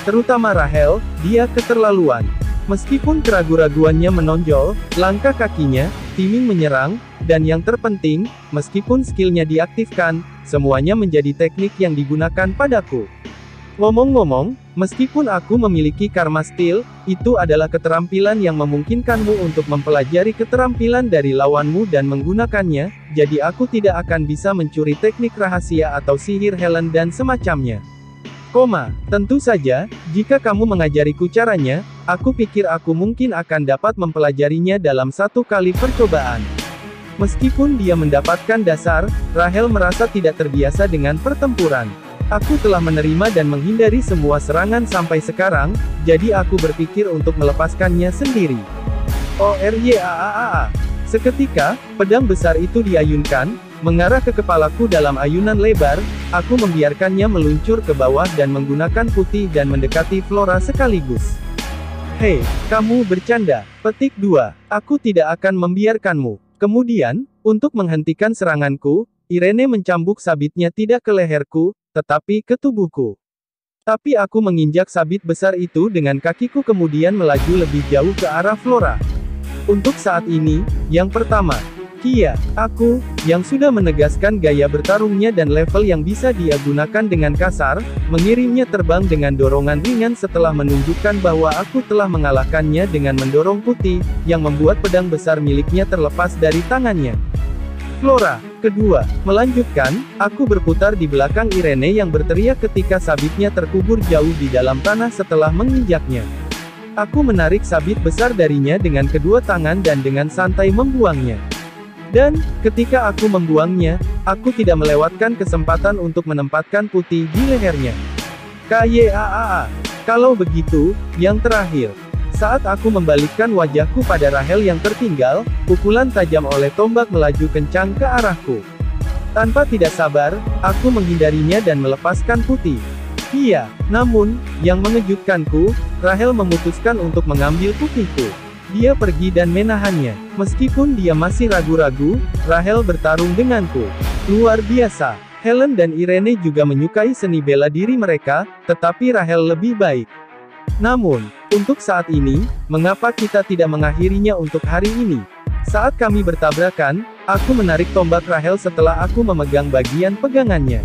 Terutama Rahel, dia keterlaluan. Meskipun keragu-raguannya menonjol, langkah kakinya, timing menyerang, dan yang terpenting, meskipun skillnya diaktifkan, semuanya menjadi teknik yang digunakan padaku. Ngomong-ngomong, meskipun aku memiliki Karma Steel, itu adalah keterampilan yang memungkinkanmu untuk mempelajari keterampilan dari lawanmu dan menggunakannya, jadi aku tidak akan bisa mencuri teknik rahasia atau sihir Helen dan semacamnya. Tentu saja, jika kamu mengajariku caranya, aku pikir aku mungkin akan dapat mempelajarinya dalam 1 kali percobaan. Meskipun dia mendapatkan dasar, Rahel merasa tidak terbiasa dengan pertempuran. Aku telah menerima dan menghindari semua serangan sampai sekarang, jadi aku berpikir untuk melepaskannya sendiri. ORYAAAA. Seketika, pedang besar itu diayunkan, mengarah ke kepalaku dalam ayunan lebar, aku membiarkannya meluncur ke bawah dan menggunakan putih dan mendekati Flora sekaligus. Hei, kamu bercanda. Petik 2. Aku tidak akan membiarkanmu. Kemudian, untuk menghentikan seranganku, Irene mencambuk sabitnya tidak ke leherku, tetapi ke tubuhku. Tapi aku menginjak sabit besar itu dengan kakiku kemudian melaju lebih jauh ke arah Flora. Untuk saat ini, yang pertama, Kia, aku, yang sudah menegaskan gaya bertarungnya dan level yang bisa dia gunakan dengan kasar, mengirimnya terbang dengan dorongan ringan setelah menunjukkan bahwa aku telah mengalahkannya dengan mendorong putih, yang membuat pedang besar miliknya terlepas dari tangannya. Flora, kedua, melanjutkan, aku berputar di belakang Irene yang berteriak ketika sabitnya terkubur jauh di dalam tanah setelah menginjaknya. Aku menarik sabit besar darinya dengan kedua tangan dan dengan santai membuangnya. Dan, ketika aku membuangnya, aku tidak melewatkan kesempatan untuk menempatkan putih di lehernya. KYAAA. Kalau begitu, yang terakhir. Saat aku membalikkan wajahku pada Rahel yang tertinggal, pukulan tajam oleh tombak melaju kencang ke arahku. Tanpa tidak sabar, aku menghindarinya dan melepaskan putih. Iya, namun, yang mengejutkanku, Rahel memutuskan untuk mengambil putihku. Dia pergi dan menahannya. Meskipun dia masih ragu-ragu, Rahel bertarung denganku. Luar biasa. Helen dan Irene juga menyukai seni bela diri mereka, tetapi Rahel lebih baik. Namun, untuk saat ini, mengapa kita tidak mengakhirinya untuk hari ini? Saat kami bertabrakan, aku menarik tombak Rahel setelah aku memegang bagian pegangannya.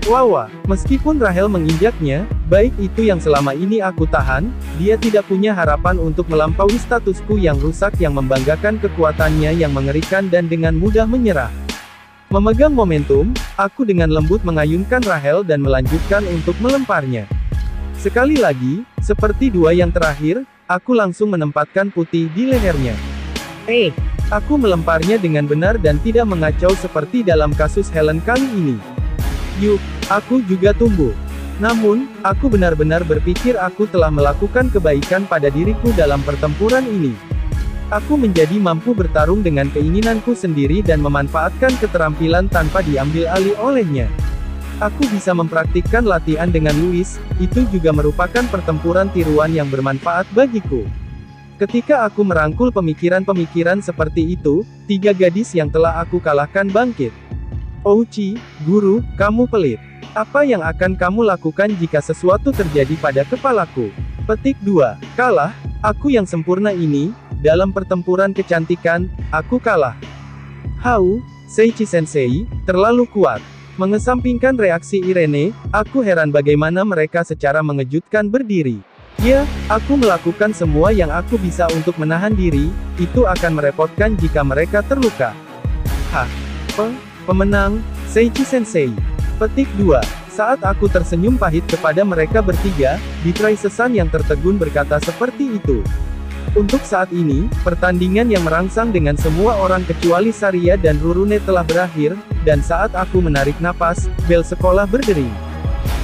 Wawa, meskipun Rahel menginjaknya, baik itu yang selama ini aku tahan, dia tidak punya harapan untuk melampaui statusku yang rusak yang membanggakan kekuatannya yang mengerikan dan dengan mudah menyerah. Memegang momentum, aku dengan lembut mengayunkan Rahel dan melanjutkan untuk melemparnya. Sekali lagi, seperti dua yang terakhir, aku langsung menempatkan putih di lehernya. Aku melemparnya dengan benar dan tidak mengacau seperti dalam kasus Helen kali ini. Yuk, aku juga tumbuh. Namun, aku benar-benar berpikir aku telah melakukan kebaikan pada diriku dalam pertempuran ini. Aku menjadi mampu bertarung dengan keinginanku sendiri dan memanfaatkan keterampilan tanpa diambil alih olehnya. Aku bisa mempraktikkan latihan dengan Louis, itu juga merupakan pertempuran tiruan yang bermanfaat bagiku. Ketika aku merangkul pemikiran-pemikiran seperti itu, 3 gadis yang telah aku kalahkan bangkit. Ouchi, guru, kamu pelit. Apa yang akan kamu lakukan jika sesuatu terjadi pada kepalaku? Petik 2. Kalah, aku yang sempurna ini, dalam pertempuran kecantikan, aku kalah. Hau, Seiichi Sensei, terlalu kuat. Mengesampingkan reaksi Irene, aku heran bagaimana mereka secara mengejutkan berdiri. Ya, aku melakukan semua yang aku bisa untuk menahan diri, itu akan merepotkan jika mereka terluka. Hah? Pemenang, Seiichi Sensei. Petik 2. Saat aku tersenyum pahit kepada mereka bertiga, Beatrice Sun yang tertegun berkata seperti itu. Untuk saat ini, pertandingan yang merangsang dengan semua orang kecuali Saria dan Rurune telah berakhir, dan saat aku menarik napas, bel sekolah berdering.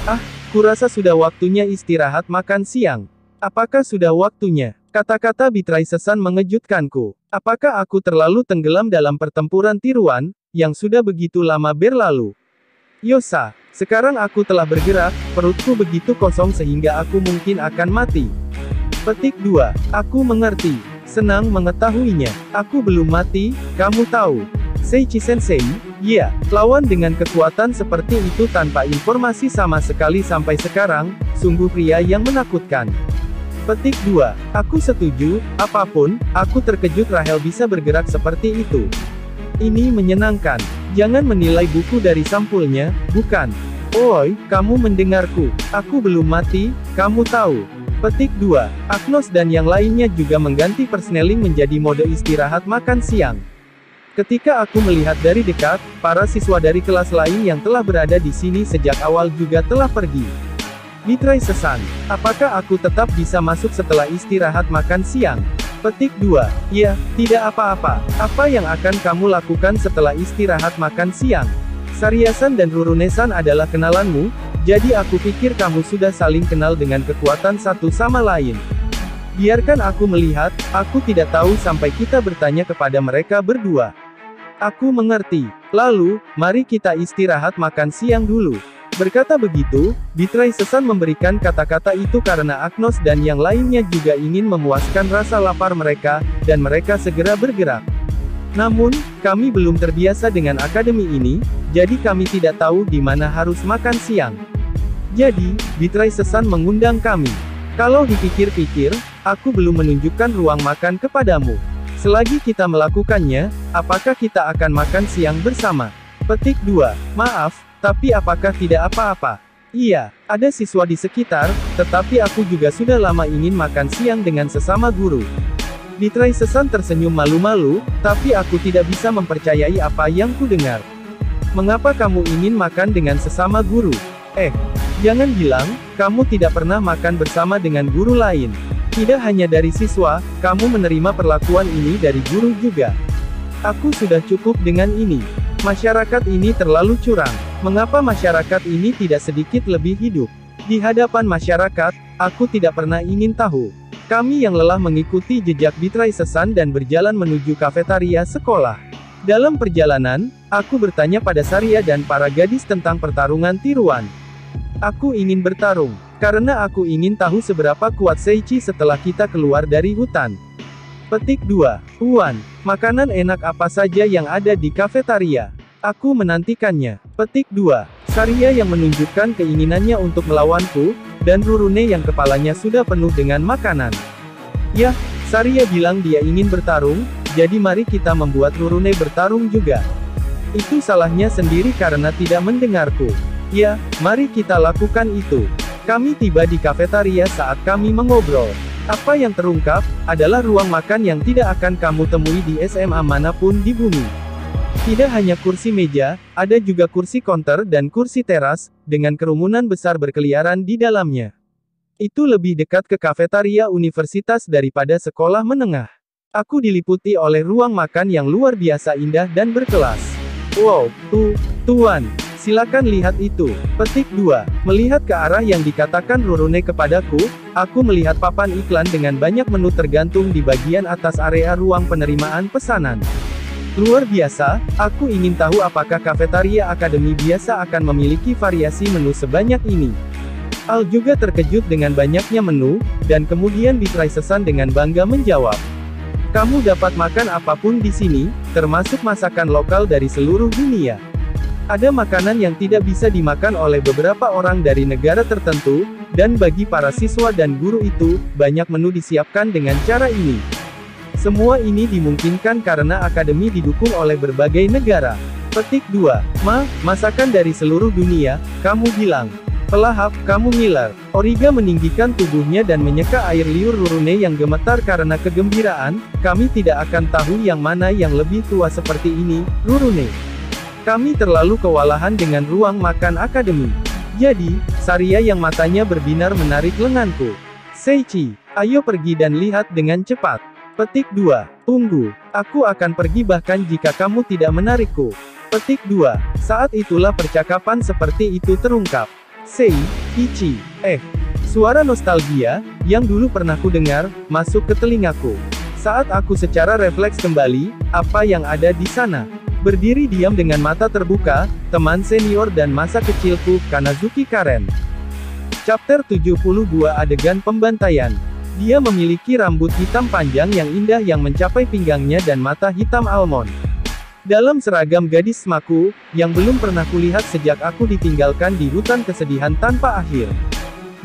Ah, kurasa sudah waktunya istirahat makan siang. Apakah sudah waktunya? Kata-kata Beatrice Sun mengejutkanku. Apakah aku terlalu tenggelam dalam pertempuran tiruan, yang sudah begitu lama berlalu? Yosa, sekarang aku telah bergerak, perutku begitu kosong sehingga aku mungkin akan mati. Petik 2. Aku mengerti. Senang mengetahuinya. Aku belum mati, kamu tahu. Seiichi Sensei, ya, lawan dengan kekuatan seperti itu tanpa informasi sama sekali sampai sekarang, sungguh pria yang menakutkan. Petik 2. Aku setuju, apapun, aku terkejut Rahel bisa bergerak seperti itu. Ini menyenangkan. Jangan menilai buku dari sampulnya, bukan. Oi, kamu mendengarku. Aku belum mati, kamu tahu. Petik 2. Agnos dan yang lainnya juga mengganti persneling menjadi mode istirahat makan siang. Ketika aku melihat dari dekat, para siswa dari kelas lain yang telah berada di sini sejak awal juga telah pergi. Beatrice Sun, apakah aku tetap bisa masuk setelah istirahat makan siang? Petik 2. Ya, tidak apa-apa. Apa yang akan kamu lakukan setelah istirahat makan siang? Saria-san dan Rurune-san adalah kenalanmu, jadi aku pikir kamu sudah saling kenal dengan kekuatan satu sama lain. Biarkan aku melihat, aku tidak tahu sampai kita bertanya kepada mereka berdua. Aku mengerti. Lalu, mari kita istirahat makan siang dulu. Berkata begitu, Beatrice Sun memberikan kata-kata itu karena Agnos dan yang lainnya juga ingin memuaskan rasa lapar mereka, dan mereka segera bergerak. Namun, kami belum terbiasa dengan akademi ini, jadi kami tidak tahu di mana harus makan siang. Jadi, Beatrice Sun mengundang kami. Kalau dipikir-pikir, aku belum menunjukkan ruang makan kepadamu. Selagi kita melakukannya, apakah kita akan makan siang bersama? Petik 2. Maaf, tapi apakah tidak apa-apa? Iya, ada siswa di sekitar, tetapi aku juga sudah lama ingin makan siang dengan sesama guru. Beatrice Sun tersenyum malu-malu, tapi aku tidak bisa mempercayai apa yang kudengar. Mengapa kamu ingin makan dengan sesama guru? Jangan bilang, kamu tidak pernah makan bersama dengan guru lain. Tidak hanya dari siswa, kamu menerima perlakuan ini dari guru juga. Aku sudah cukup dengan ini. Masyarakat ini terlalu curang. Mengapa masyarakat ini tidak sedikit lebih hidup? Di hadapan masyarakat, aku tidak pernah ingin tahu. Kami yang lelah mengikuti jejak Beatrice Sun dan berjalan menuju kafetaria sekolah. Dalam perjalanan, aku bertanya pada Saria dan para gadis tentang pertarungan tiruan. Aku ingin bertarung, karena aku ingin tahu seberapa kuat Seiichi setelah kita keluar dari hutan. Petik 2. Uan, makanan enak apa saja yang ada di kafetaria? Aku menantikannya. Petik 2. Saria yang menunjukkan keinginannya untuk melawanku, dan Rurune yang kepalanya sudah penuh dengan makanan. Yah, Saria bilang dia ingin bertarung, jadi mari kita membuat Rurune bertarung juga. Itu salahnya sendiri karena tidak mendengarku. Ya, mari kita lakukan itu. Kami tiba di kafetaria saat kami mengobrol. Apa yang terungkap, adalah ruang makan yang tidak akan kamu temui di SMA manapun di bumi. Tidak hanya kursi meja, ada juga kursi counter dan kursi teras, dengan kerumunan besar berkeliaran di dalamnya. Itu lebih dekat ke kafetaria universitas daripada sekolah menengah. Aku diliputi oleh ruang makan yang luar biasa indah dan berkelas. Wow, Tuan, Silakan lihat itu. Petik 2. Melihat ke arah yang dikatakan Rurune kepadaku, aku melihat papan iklan dengan banyak menu tergantung di bagian atas area ruang penerimaan pesanan. Luar biasa, aku ingin tahu apakah kafetaria akademi biasa akan memiliki variasi menu sebanyak ini. Al juga terkejut dengan banyaknya menu, dan kemudian Beatrice dengan bangga menjawab. Kamu dapat makan apapun di sini, termasuk masakan lokal dari seluruh dunia. Ada makanan yang tidak bisa dimakan oleh beberapa orang dari negara tertentu, dan bagi para siswa dan guru itu, banyak menu disiapkan dengan cara ini. Semua ini dimungkinkan karena akademi didukung oleh berbagai negara. Petik 2. Masakan dari seluruh dunia, kamu bilang. Pelahap, kamu ngiler. Origa meninggikan tubuhnya dan menyeka air liur Rurune yang gemetar karena kegembiraan. Kami tidak akan tahu yang mana yang lebih tua seperti ini, Rurune. Kami terlalu kewalahan dengan ruang makan akademi. Jadi, Saria yang matanya berbinar menarik lenganku. Seichi, ayo pergi dan lihat dengan cepat. Petik 2. Tunggu. Aku akan pergi bahkan jika kamu tidak menarikku. Petik 2. Saat itulah percakapan seperti itu terungkap. Seichi. Suara nostalgia, yang dulu pernah ku dengar, masuk ke telingaku. Saat aku secara refleks kembali, apa yang ada di sana? Berdiri diam dengan mata terbuka, teman senior dan masa kecilku, Kanazuki Karen. Chapter 72 Adegan Pembantaian. Dia memiliki rambut hitam panjang yang indah yang mencapai pinggangnya dan mata hitam almond. Dalam seragam gadis smaku, yang belum pernah kulihat sejak aku ditinggalkan di hutan kesedihan tanpa akhir.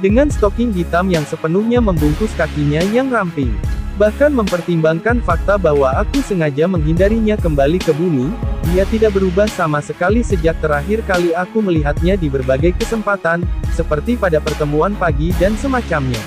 Dengan stocking hitam yang sepenuhnya membungkus kakinya yang ramping. Bahkan mempertimbangkan fakta bahwa aku sengaja menghindarinya kembali ke bumi, dia tidak berubah sama sekali sejak terakhir kali aku melihatnya di berbagai kesempatan, seperti pada pertemuan pagi dan semacamnya.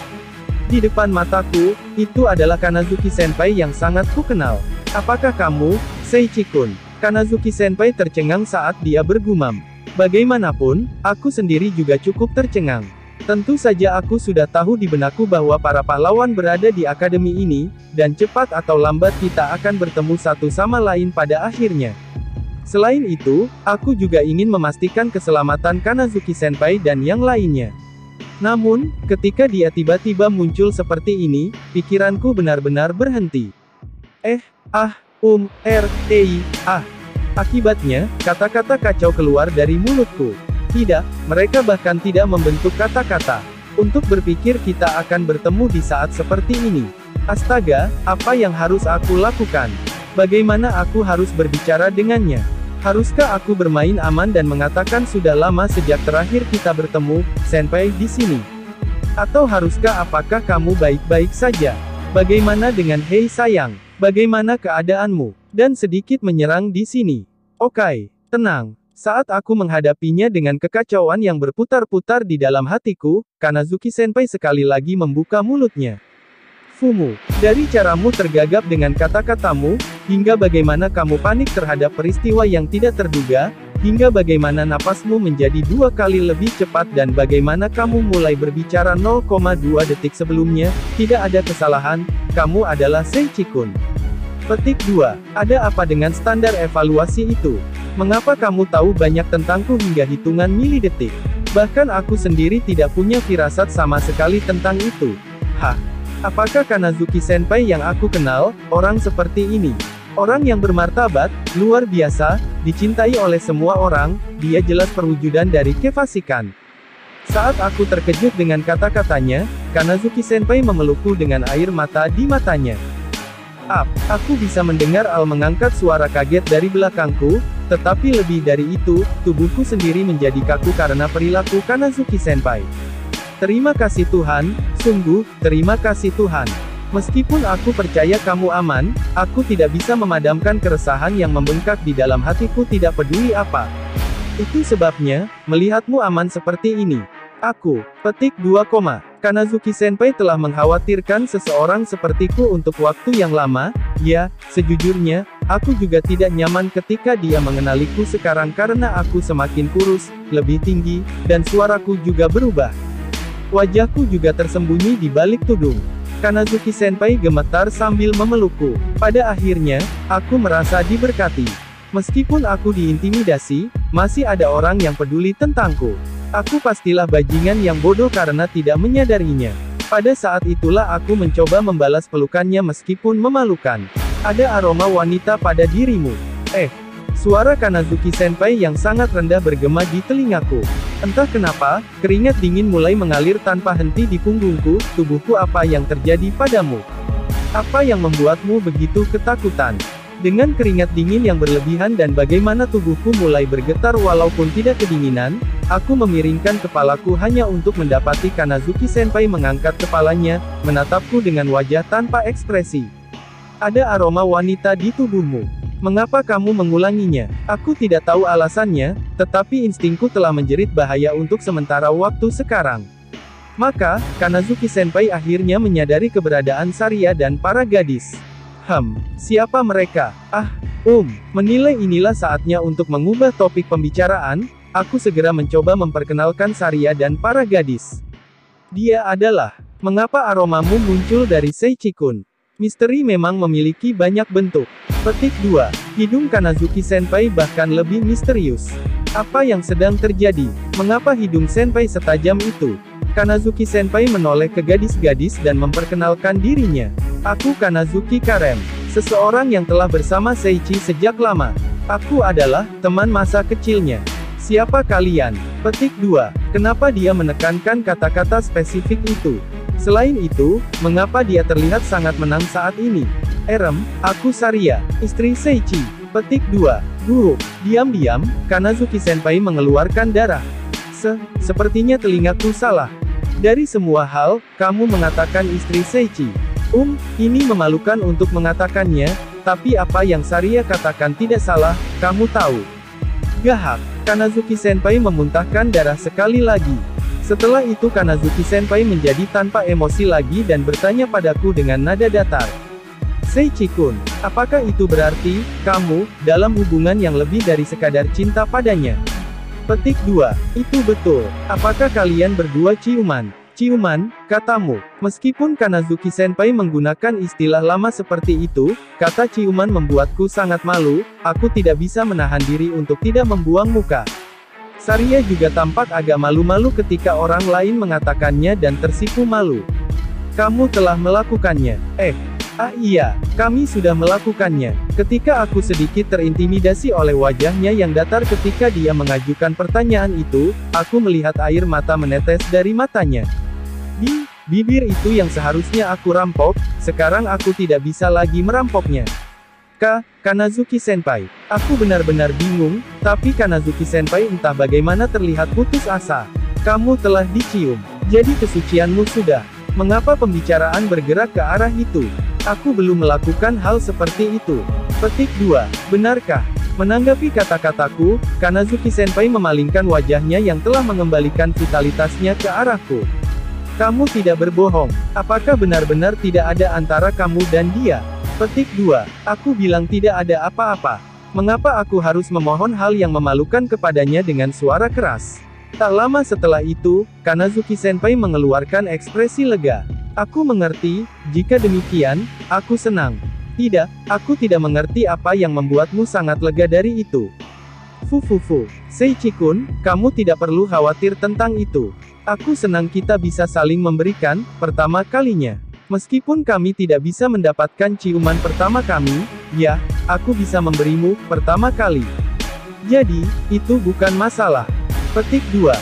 Di depan mataku, itu adalah Kanazuki Senpai yang sangat kukenal. Apakah kamu, Seichi-kun? Kanazuki Senpai tercengang saat dia bergumam. Bagaimanapun, aku sendiri juga cukup tercengang. Tentu saja aku sudah tahu di benakku bahwa para pahlawan berada di akademi ini, dan cepat atau lambat kita akan bertemu satu sama lain pada akhirnya. Selain itu, aku juga ingin memastikan keselamatan Kanazuki Senpai dan yang lainnya. Namun, ketika dia tiba-tiba muncul seperti ini, pikiranku benar-benar berhenti. Akibatnya, kata-kata kacau keluar dari mulutku. Tidak, mereka bahkan tidak membentuk kata-kata. Untuk berpikir kita akan bertemu di saat seperti ini. Astaga, apa yang harus aku lakukan? Bagaimana aku harus berbicara dengannya? Haruskah aku bermain aman dan mengatakan sudah lama sejak terakhir kita bertemu, Senpai di sini? Atau haruskah apakah kamu baik-baik saja? Bagaimana dengan hei sayang? Bagaimana keadaanmu? Dan sedikit menyerang di sini. Oke, tenang. Saat aku menghadapinya dengan kekacauan yang berputar-putar di dalam hatiku, Kanazuki Senpai sekali lagi membuka mulutnya. Fumu, dari caramu tergagap dengan kata-katamu, hingga bagaimana kamu panik terhadap peristiwa yang tidak terduga, hingga bagaimana napasmu menjadi 2 kali lebih cepat dan bagaimana kamu mulai berbicara 0,2 detik sebelumnya, tidak ada kesalahan, kamu adalah Seichi-kun. Petik 2. Ada apa dengan standar evaluasi itu? Mengapa kamu tahu banyak tentangku hingga hitungan milidetik? Bahkan aku sendiri tidak punya firasat sama sekali tentang itu. Apakah Kanazuki Senpai yang aku kenal, orang seperti ini? Orang yang bermartabat, luar biasa, dicintai oleh semua orang, dia jelas perwujudan dari kefasikan. Saat aku terkejut dengan kata-katanya, Kanazuki Senpai memelukku dengan air mata di matanya. Aku bisa mendengar Al mengangkat suara kaget dari belakangku, tetapi lebih dari itu, tubuhku sendiri menjadi kaku karena perilaku Kanazuki Senpai. Terima kasih Tuhan, sungguh, terima kasih Tuhan. Meskipun aku percaya kamu aman, aku tidak bisa memadamkan keresahan yang membengkak di dalam hatiku tidak peduli apa. Itu sebabnya, melihatmu aman seperti ini. Petik 2, Kanazuki Senpai telah mengkhawatirkan seseorang sepertiku untuk waktu yang lama, ya, sejujurnya, aku juga tidak nyaman ketika dia mengenaliku sekarang karena aku semakin kurus, lebih tinggi, dan suaraku juga berubah. Wajahku juga tersembunyi di balik tudung. Kanazuki Senpai gemetar sambil memelukku. Pada akhirnya, aku merasa diberkati. Meskipun aku diintimidasi, Masih ada orang yang peduli tentangku. Aku pastilah bajingan yang bodoh karena tidak menyadarinya. Pada saat itulah aku mencoba membalas pelukannya meskipun memalukan. Ada aroma wanita pada dirimu. Suara Kanazuki-senpai yang sangat rendah bergema di telingaku. Entah kenapa, keringat dingin mulai mengalir tanpa henti di punggungku. Tubuhku, apa yang terjadi padamu? Apa yang membuatmu begitu ketakutan? Dengan keringat dingin yang berlebihan dan bagaimana tubuhku mulai bergetar walaupun tidak kedinginan, aku memiringkan kepalaku hanya untuk mendapati Kanazuki-senpai mengangkat kepalanya, menatapku dengan wajah tanpa ekspresi. Ada aroma wanita di tubuhmu. Mengapa kamu mengulanginya? Aku tidak tahu alasannya, tetapi instingku telah menjerit bahaya untuk sementara waktu sekarang. Maka, Kanazuki-senpai akhirnya menyadari keberadaan Saria dan para gadis. Siapa mereka? Menilai inilah saatnya untuk mengubah topik pembicaraan. Aku segera mencoba memperkenalkan Saria dan para gadis. Dia adalah, mengapa aromamu muncul dari Seichi-kun? Misteri memang memiliki banyak bentuk. Petik 2. Hidung Kanazuki-senpai bahkan lebih misterius. Apa yang sedang terjadi? Mengapa hidung senpai setajam itu? Kanazuki-senpai menoleh ke gadis-gadis dan memperkenalkan dirinya. Aku Kanazuki Karem, seseorang yang telah bersama Seichi sejak lama. Aku adalah teman masa kecilnya. Siapa kalian? Petik 2. Kenapa dia menekankan kata-kata spesifik itu? Selain itu, mengapa dia terlihat sangat menang saat ini? Aku Saria, istri Seichi. Petik 2. Guru. Diam-diam, Kanazuki-senpai mengeluarkan darah. Sepertinya telingaku salah. Dari semua hal, kamu mengatakan istri Seichi. Ini memalukan untuk mengatakannya, tapi apa yang Saria katakan tidak salah, kamu tahu. Gahak. Kanazuki-senpai memuntahkan darah sekali lagi. Setelah itu Kanazuki-senpai menjadi tanpa emosi lagi dan bertanya padaku dengan nada datar. Seichi-kun, apakah itu berarti, kamu, dalam hubungan yang lebih dari sekadar cinta padanya? Petik 2. Itu betul. Apakah kalian berdua ciuman? Ciuman, katamu. Meskipun Kanazuki-senpai menggunakan istilah lama seperti itu, kata ciuman membuatku sangat malu, aku tidak bisa menahan diri untuk tidak membuang muka. Saria juga tampak agak malu-malu ketika orang lain mengatakannya dan tersipu malu. Kamu telah melakukannya. Iya, kami sudah melakukannya. Ketika aku sedikit terintimidasi oleh wajahnya yang datar ketika dia mengajukan pertanyaan itu, aku melihat air mata menetes dari matanya. Bibir itu yang seharusnya aku rampok, sekarang aku tidak bisa lagi merampoknya. Kanazuki-senpai. Aku benar-benar bingung, tapi Kanazuki-senpai entah bagaimana terlihat putus asa. Kamu telah dicium. Jadi kesucianmu sudah. Mengapa pembicaraan bergerak ke arah itu? Aku belum melakukan hal seperti itu. Petik 2. Benarkah? Menanggapi kata-kataku, Kanazuki-senpai memalingkan wajahnya yang telah mengembalikan vitalitasnya ke arahku. Kamu tidak berbohong. Apakah benar-benar tidak ada antara kamu dan dia? Petik 2. Aku bilang tidak ada apa-apa. Mengapa aku harus memohon hal yang memalukan kepadanya dengan suara keras? Tak lama setelah itu, Kanazuki-senpai mengeluarkan ekspresi lega. Aku mengerti, jika demikian, aku senang. Tidak, aku tidak mengerti apa yang membuatmu sangat lega dari itu. Seichi-kun, kamu tidak perlu khawatir tentang itu. Aku senang kita bisa saling memberikan, pertama kalinya. Meskipun kami tidak bisa mendapatkan ciuman pertama kami, ya, aku bisa memberimu, pertama kali. Jadi, itu bukan masalah. Petik 2.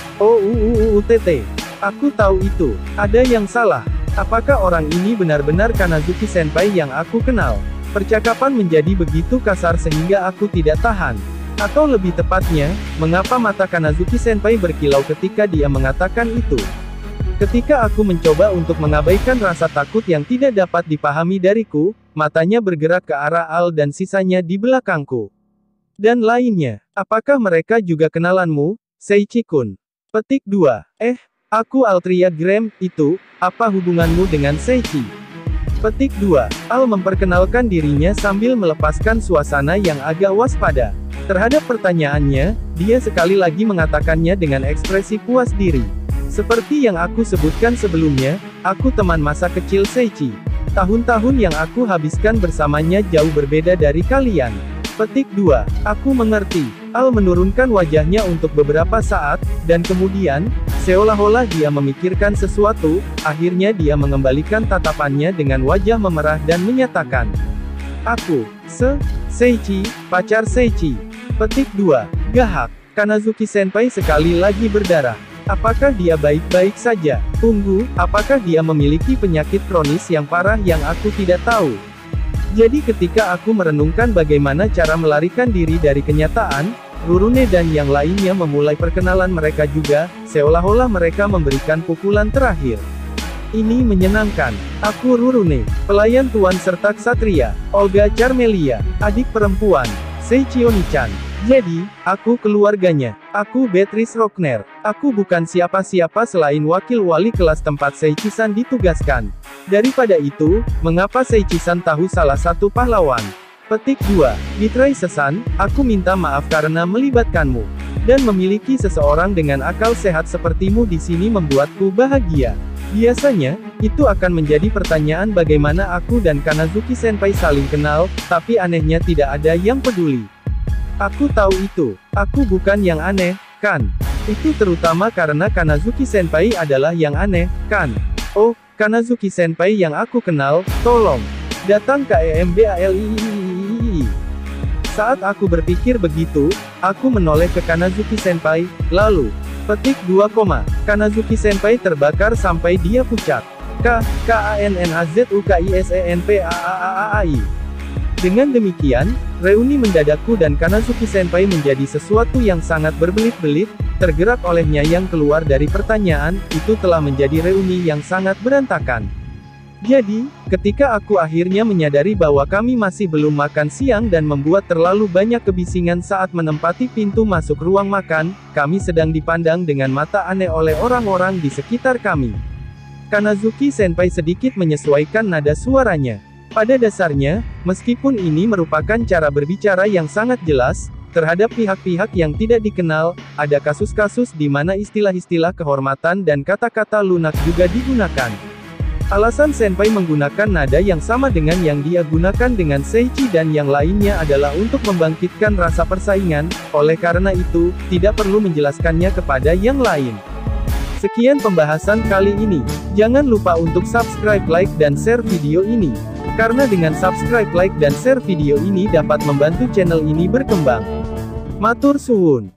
Aku tahu itu. Ada yang salah. Apakah orang ini benar-benar Kanazuki-senpai yang aku kenal? Percakapan menjadi begitu kasar sehingga aku tidak tahan. Atau lebih tepatnya, mengapa mata Kanazuki-senpai berkilau ketika dia mengatakan itu? Ketika aku mencoba untuk mengabaikan rasa takut yang tidak dapat dipahami dariku, matanya bergerak ke arah Al dan sisanya di belakangku. Dan lainnya, apakah mereka juga kenalanmu, Seichi-kun? Petik 2. Aku Altria Graham, itu, apa hubunganmu dengan Seichi? Petik 2. Al memperkenalkan dirinya sambil melepaskan suasana yang agak waspada. Terhadap pertanyaannya, dia sekali lagi mengatakannya dengan ekspresi puas diri. Seperti yang aku sebutkan sebelumnya, aku teman masa kecil Seichi. Tahun-tahun yang aku habiskan bersamanya jauh berbeda dari kalian. Petik 2. Aku mengerti. Al menurunkan wajahnya untuk beberapa saat, dan kemudian, seolah-olah dia memikirkan sesuatu, akhirnya dia mengembalikan tatapannya dengan wajah memerah dan menyatakan, "Aku, Seiichi, pacar Seiichi." Petik 2. Gahak. Kanazuki-senpai sekali lagi berdarah. Apakah dia baik-baik saja? Tunggu, apakah dia memiliki penyakit kronis yang parah yang aku tidak tahu? Jadi ketika aku merenungkan bagaimana cara melarikan diri dari kenyataan, Rurune dan yang lainnya memulai perkenalan mereka juga, seolah-olah mereka memberikan pukulan terakhir. Ini menyenangkan. Aku Rurune, pelayan tuan serta ksatria. Olga Charmelia, adik perempuan. Seiichi Oni-chan. Jadi, aku keluarganya. Aku Beatrice Rockner. Aku bukan siapa-siapa selain wakil wali kelas tempat Seiichi-san ditugaskan. Daripada itu, mengapa Seiichi-san tahu salah satu pahlawan? Petik 2. Beatrice-san, aku minta maaf karena melibatkanmu. Dan memiliki seseorang dengan akal sehat sepertimu di sini membuatku bahagia. Biasanya, itu akan menjadi pertanyaan bagaimana aku dan Kanazuki-senpai saling kenal, tapi anehnya tidak ada yang peduli. Aku tahu itu. Aku bukan yang aneh, kan? Itu terutama karena Kanazuki-senpai adalah yang aneh, kan? Oh, Kanazuki-senpai yang aku kenal, tolong. Datang ke EMBALIIIII. Saat aku berpikir begitu, aku menoleh ke Kanazuki-senpai, lalu. Petik 2, Kanazuki-senpai terbakar sampai dia pucat. KANNAZUKISENPAAAAI. Dengan demikian, reuni mendadakku dan Kanazuki-senpai menjadi sesuatu yang sangat berbelit-belit, tergerak olehnya yang keluar dari pertanyaan, itu telah menjadi reuni yang sangat berantakan. Jadi, ketika aku akhirnya menyadari bahwa kami masih belum makan siang dan membuat terlalu banyak kebisingan saat menempati pintu masuk ruang makan, kami sedang dipandang dengan mata aneh oleh orang-orang di sekitar kami. Kanazuki-senpai sedikit menyesuaikan nada suaranya. Pada dasarnya, meskipun ini merupakan cara berbicara yang sangat jelas, terhadap pihak-pihak yang tidak dikenal, ada kasus-kasus di mana istilah-istilah kehormatan dan kata-kata lunak juga digunakan. Alasan senpai menggunakan nada yang sama dengan yang dia gunakan dengan Seiichi dan yang lainnya adalah untuk membangkitkan rasa persaingan, oleh karena itu, tidak perlu menjelaskannya kepada yang lain. Sekian pembahasan kali ini. Jangan lupa untuk subscribe, like, dan share video ini. Karena dengan subscribe, like, dan share video ini dapat membantu channel ini berkembang. Matur suwun.